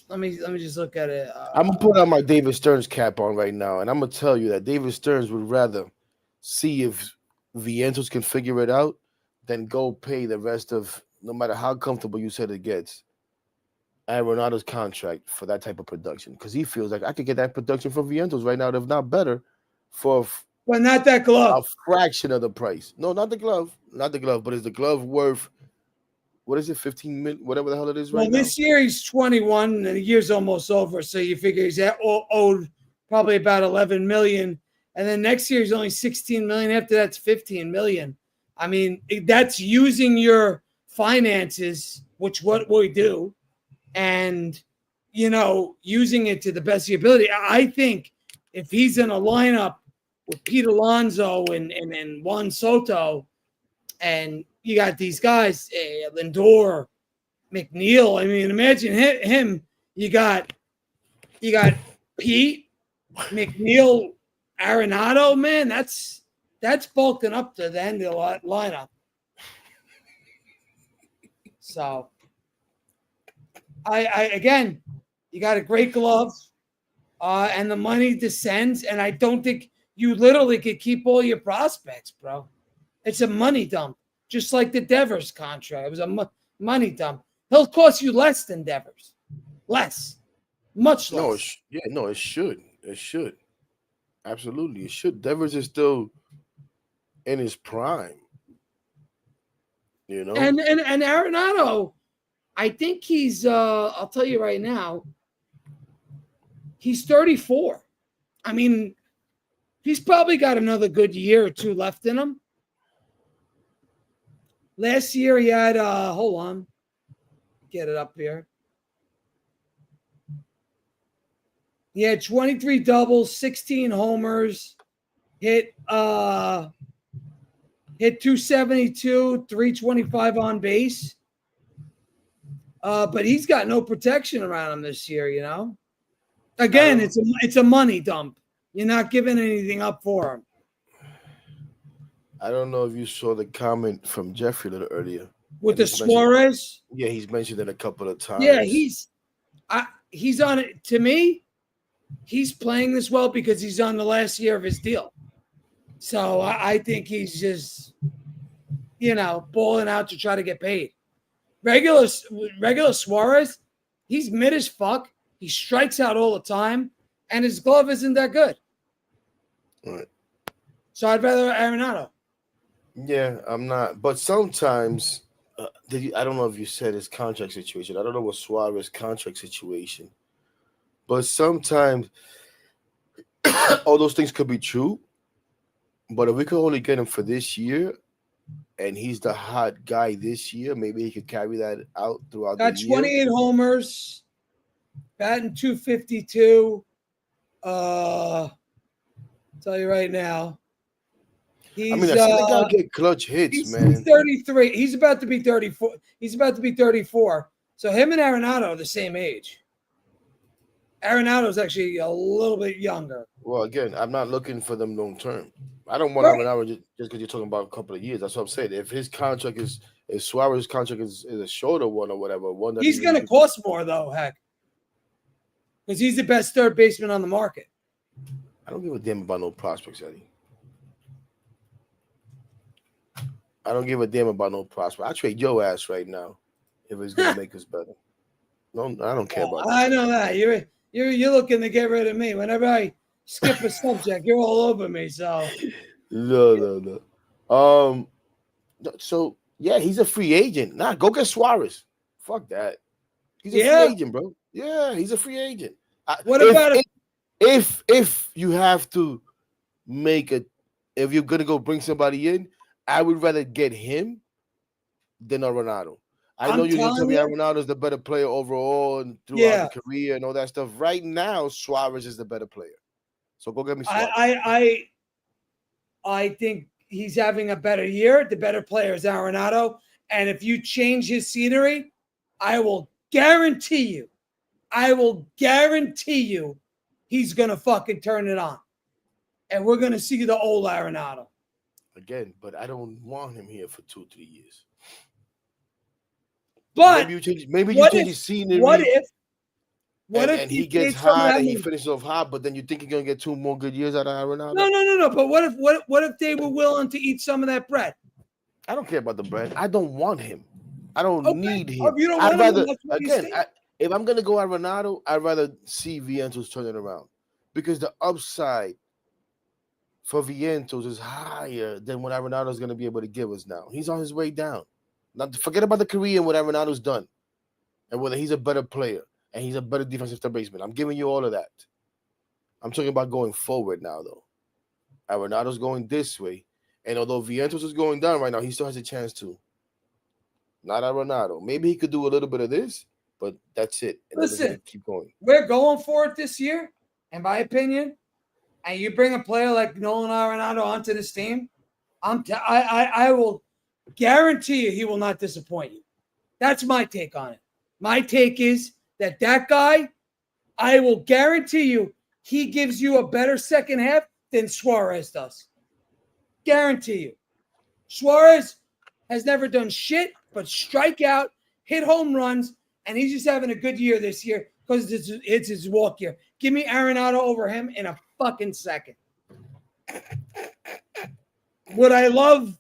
let me just look at it. I'm gonna put on my David Stearns cap on right now, and I'm gonna tell you that David Stearns would rather see if Vientos can figure it out than go pay the rest of, no matter how comfortable you said it gets, Arenado's contract for that type of production, because he feels like I could get that production from Vientos right now, if not better, for well, not that glove, a fraction of the price. No, not the glove, but is the glove worth? What is it, 15 million, whatever the hell it is right now? Well, this year he's 21 and the year's almost over. So you figure he's owed probably about 11 million. And then next year he's only 16 million. After that's 15 million. I mean, that's using your finances, which what we do, and, using it to the best of your ability. I think if he's in a lineup with Pete Alonso and Juan Soto, and you got these guys, Lindor, McNeil. I mean, imagine him. You got Pete, McNeil, Arenado. Man, that's bulking up to the end of the lineup. So, I again, you got a great glove, and the money descends. And I don't think you literally could keep all your prospects, bro. It's a money dump. Just like the Devers contract. It was a money dump. He'll cost you less than Devers. Less. Much No, less. it should. It should. Absolutely, it should. Devers is still in his prime. You know, And Arenado, I think he's I'll tell you right now, he's 34. I mean, he's probably got another good year or two left in him. Last year he had hold on. Get it up here. He had 23 doubles, 16 homers, hit 272, 325 on base. But he's got no protection around him this year, you know. Again, it's a money dump. You're not giving anything up for him. I don't know if you saw the comment from Jeffrey a little earlier. With the Suarez? Yeah, he's mentioned it a couple of times. Yeah, he's on it. To me, he's playing this well because he's on the last year of his deal. So I think he's just, balling out to try to get paid. Regular Suarez, he's mid as fuck. He strikes out all the time, and his glove isn't that good. Right. So I'd rather Arenado. Yeah, I'm not. But sometimes, I don't know if you said his contract situation. I don't know what Suarez's contract situation. But sometimes all those things could be true. But if we could only get him for this year, and he's the hot guy this year, maybe he could carry that out throughout the year. Got 28 homers, batting 252. Tell you right now. I mean, I've seen the guy get clutch hits, man. He's 33. He's about to be 34. He's about to be 34. So him and Arenado are the same age. Arenado's actually a little bit younger. Well, again, I'm not looking for them long term. I don't want Arenado just because you're talking about a couple of years. That's what I'm saying. If his contract if Suarez's contract is a shorter one or whatever, he's going to cost more though, heck, because he's the best third baseman on the market. I don't give a damn about no prospects, Eddie. I don't give a damn about no prospect. I trade your ass right now if it's gonna make us better. No, I don't care about that. I know that. You're looking to get rid of me. Whenever I skip a subject, you're all over me. So No. So yeah, he's a free agent. Nah, go get Suarez. Fuck that. He's a free agent, bro. Yeah, he's a free agent. If you have to if you're gonna go bring somebody in, I would rather get him than Arenado. I know you're going to tell me Arenado's the better player overall and throughout the career and all that stuff. Right now, Suarez is the better player. So go get me Suarez. I think he's having a better year. The better player is Arenado. And if you change his scenery, I will guarantee you he's going to fucking turn it on. And we're going to see the old Arenado. Again, but I don't want him here for 2-3 years. But maybe you change his scenery. What if he gets hot and he finishes off hot, but then you think you're gonna get 2 more good years out of Arenado? No. But what if they were willing to eat some of that bread? I don't care about the bread. I don't want him. I don't need him. If you don't want him, if I'm gonna go Arenado, I'd rather see Vientos turn it around because the upside for Vientos is higher than what Arenado is going to be able to give us now. He's on his way down. Now, forget about the career and what Arenado's done and whether he's a better player and he's a better defensive third baseman. I'm giving you all of that. I'm talking about going forward now, though. Arenado's going this way. And although Vientos is going down right now, he still has a chance to. Not Arenado. Maybe he could do a little bit of this, but that's it. And listen, keep going. We're going for it this year, in my opinion. And you bring a player like Nolan Arenado onto this team, I will guarantee you he will not disappoint you. That's my take on it. My take is that guy, I will guarantee you, he gives you a better second half than Suarez does. Guarantee you. Suarez has never done shit but strike out, hit home runs, and he's just having a good year this year because it's his walk year. Give me Arenado over him in a fucking second. Would I love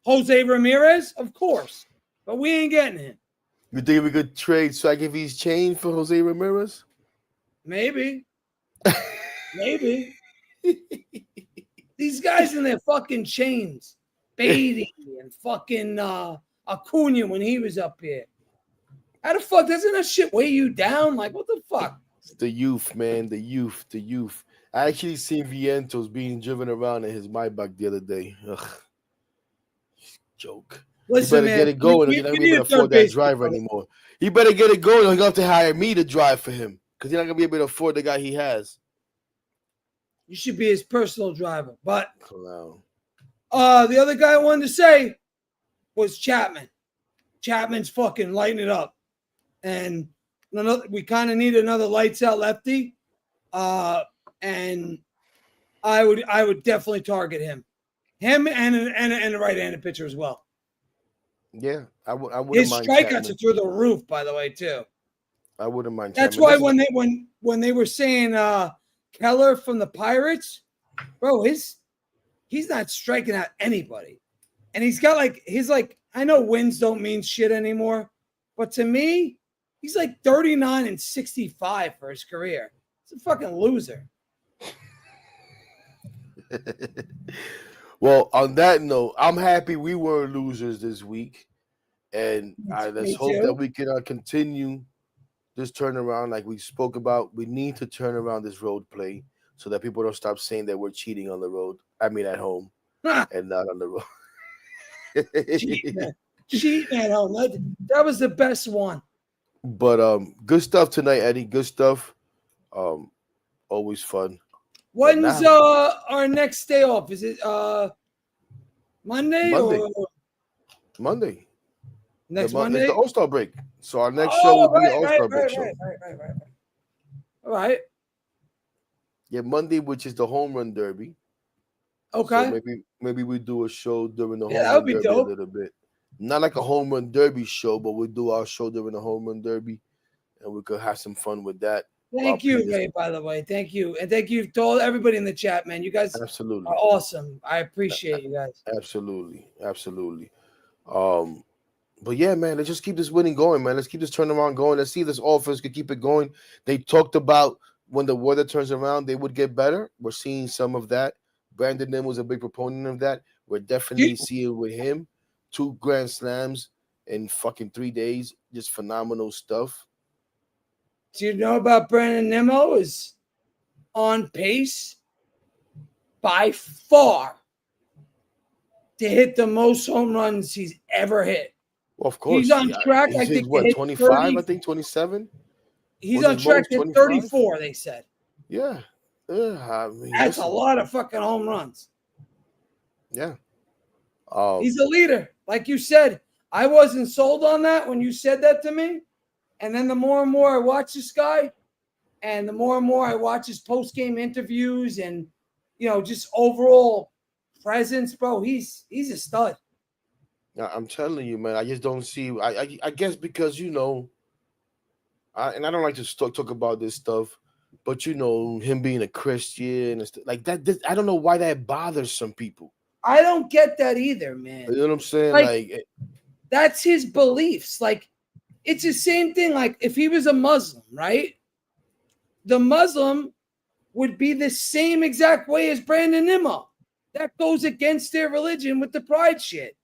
Jose Ramirez? Of course. But we ain't getting him. You think we could trade Swaggiv's chain for Jose Ramirez? Maybe. Maybe. These guys in their fucking chains. Beatty and fucking Acuna when he was up here. How the fuck doesn't that shit weigh you down? Like, what the fuck? It's the youth, man. The youth. I actually seen Vientos being driven around in his Maybach the other day. Ugh. Joke. Listen, you better man, get it going. You're not gonna be able to afford that driver anymore. He better get it going. He's gonna have to hire me to drive for him because he's not gonna be able to afford the guy he has. You should be his personal driver. But Clown. the other guy I wanted to say was Chapman. Chapman's fucking lighting it up, and we kind of need another lights out lefty. And I would definitely target him and a right-handed pitcher as well. Yeah, I wouldn't His mind. strikeouts Chapman. are through the roof, by the way, too. I wouldn't mind. That's Chapman. why when they were saying Keller from the Pirates, bro, he's not striking out anybody, and he's got I know wins don't mean shit anymore, but to me, he's like 39-65 for his career. He's a fucking loser. Well, on that note, I'm happy we were losers this week, and let's hope that we can continue this turnaround like we spoke about. We need to turn around this road play so that people don't stop saying that we're cheating on the road. I mean, at home and not on the road. Cheating at home. That was the best one. But good stuff tonight, Eddie. Good stuff. Always fun. When's our next day off? Is it Monday? Or Monday. Next Monday? It's the All-Star break. So our next show will be the All-Star break show. Right. All right. Yeah, Monday, which is the home run derby. Okay. So maybe we do a show during the home that run would be derby dope. a little bit. Not like a home run derby show, but we'll do our show during the home run derby, and we could have some fun with that. Thank you, Ray, by the way. Thank you. And thank you to all everybody in the chat, man. You guys absolutely are awesome. I appreciate you guys. Absolutely. But yeah, man, let's just keep this winning going, man. Let's keep this turnaround going. Let's see if this offense can keep it going. They talked about when the weather turns around, they would get better. We're seeing some of that. Brandon Nim was a big proponent of that. We're definitely seeing with him 2 grand slams in fucking 3 days. Just phenomenal stuff. Do you know about Brandon Nimmo is on pace by far to hit the most home runs he's ever hit. Well, of course. He's on track. I think what, 25, 30, I think 27? He's on track to 34, they said. Yeah. I mean, that's a lot of fucking home runs. Yeah. He's a leader. Like you said, I wasn't sold on that when you said that to me. And then the more and more I watch this guy, and the more and more I watch his post-game interviews and, you know, just overall presence, bro, he's a stud. I'm telling you, man, I just don't see. I guess because, you know, and I don't like to talk about this stuff, but, you know, him being a Christian and stuff like that, I don't know why that bothers some people. I don't get that either, man. You know what I'm saying? Like that's his beliefs. Like, it's the same thing. Like, if he was a Muslim, right? The Muslim would be the same exact way as Brandon Nimmo. That goes against their religion with the pride shit.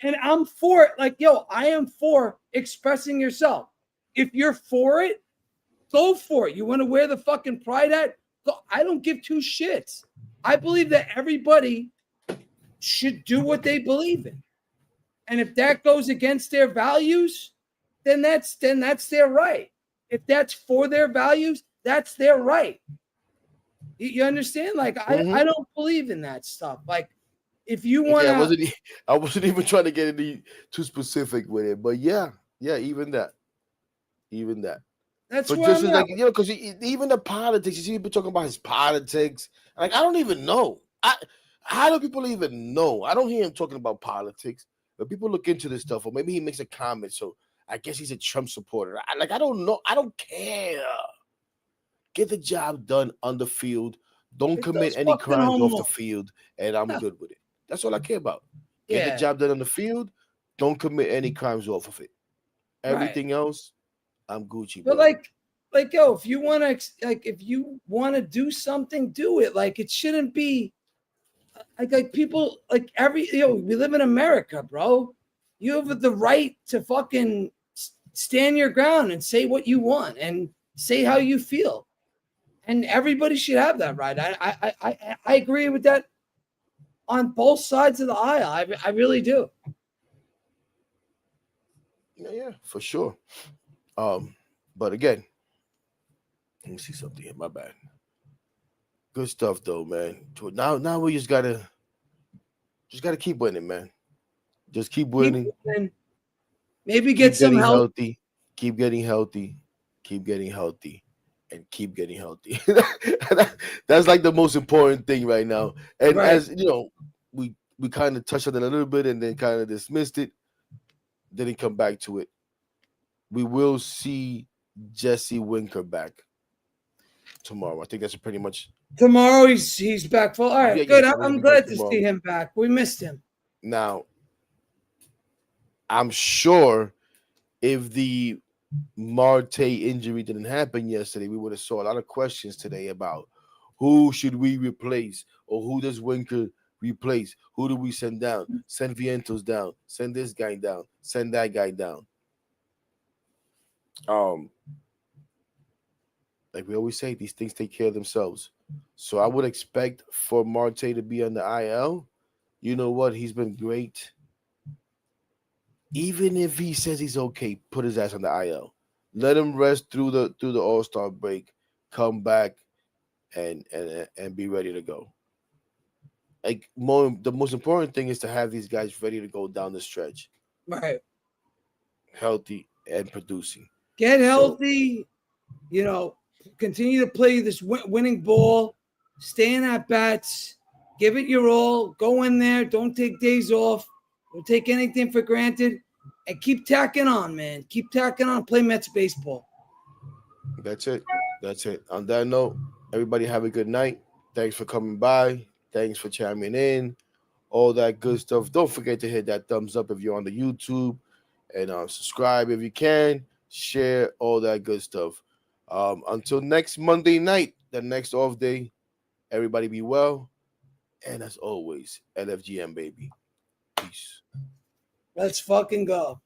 And I'm for it. Like, yo, I am for expressing yourself. If you're for it, go for it. You want to wear the fucking pride hat? Go. I don't give two shits. I believe that everybody should do what they believe in. And if that goes against their values, then that's their right. If that's for their values, that's their right. You understand? Like, I don't believe in that stuff. Like, if you want to... I wasn't even trying to get any too specific with it. But yeah, even that. That's but where just I'm like, you know, because even the politics, you see people talking about his politics. Like, I don't even know. How do people even know? I don't hear him talking about politics. But people look into this stuff, or maybe he makes a comment. So I guess he's a Trump supporter. I don't know. I don't care. Get the job done on the field. Don't commit any crimes off the field, and I'm good with it. That's all I care about. Get the job done on the field. Don't commit any crimes off of it. Everything else, I'm Gucci. But Bro. yo, if you want to do something, do it. Like it shouldn't be like people like we live in America, bro. You have the right to fucking stand your ground and say what you want and say how you feel, and everybody should have that right. I agree with that on both sides of the aisle. I really do. Yeah, for sure. But again, let me see something here. My bad. Good stuff though, man. Now we just gotta keep winning, man. Just keep winning. Maybe Keep get some getting help. healthy. Keep getting healthy. Keep getting healthy. And keep getting healthy. That's like the most important thing right now. And Right. as you know, we kind of touched on it a little bit and then kind of dismissed it. Didn't come back to it. We will see Jesse Winker back tomorrow. I think that's pretty much. Tomorrow he's back full. All right, Yeah, good. tomorrow I'm he'll be back glad to tomorrow. see him back. We missed him. Now, I'm sure if the Marte injury didn't happen yesterday, we would have saw a lot of questions today about who should we replace or who does Winker replace? Who do we send down? Send Vientos down. Send this guy down. Send that guy down. Like we always say, these things take care of themselves. So I would expect for Marte to be on the IL. You know what? He's been great. Even if he says he's okay, put his ass on the IL. Let him rest through the All-Star break, come back and be ready to go. Like the most important thing is to have these guys ready to go down the stretch. Right. Healthy and producing. Get healthy, continue to play this winning ball, stay in at bats, give it your all, go in there, don't take days off, don't take anything for granted, and keep tacking on, man. Keep tacking on, play Mets baseball. That's it. On that note, everybody have a good night. Thanks for coming by. Thanks for chiming in. All that good stuff. Don't forget to hit that thumbs up if you're on the YouTube and subscribe if you can. Share all that good stuff. Until next Monday night, the next off day, everybody be well. And as always, LFGM, baby. Peace. Let's fucking go.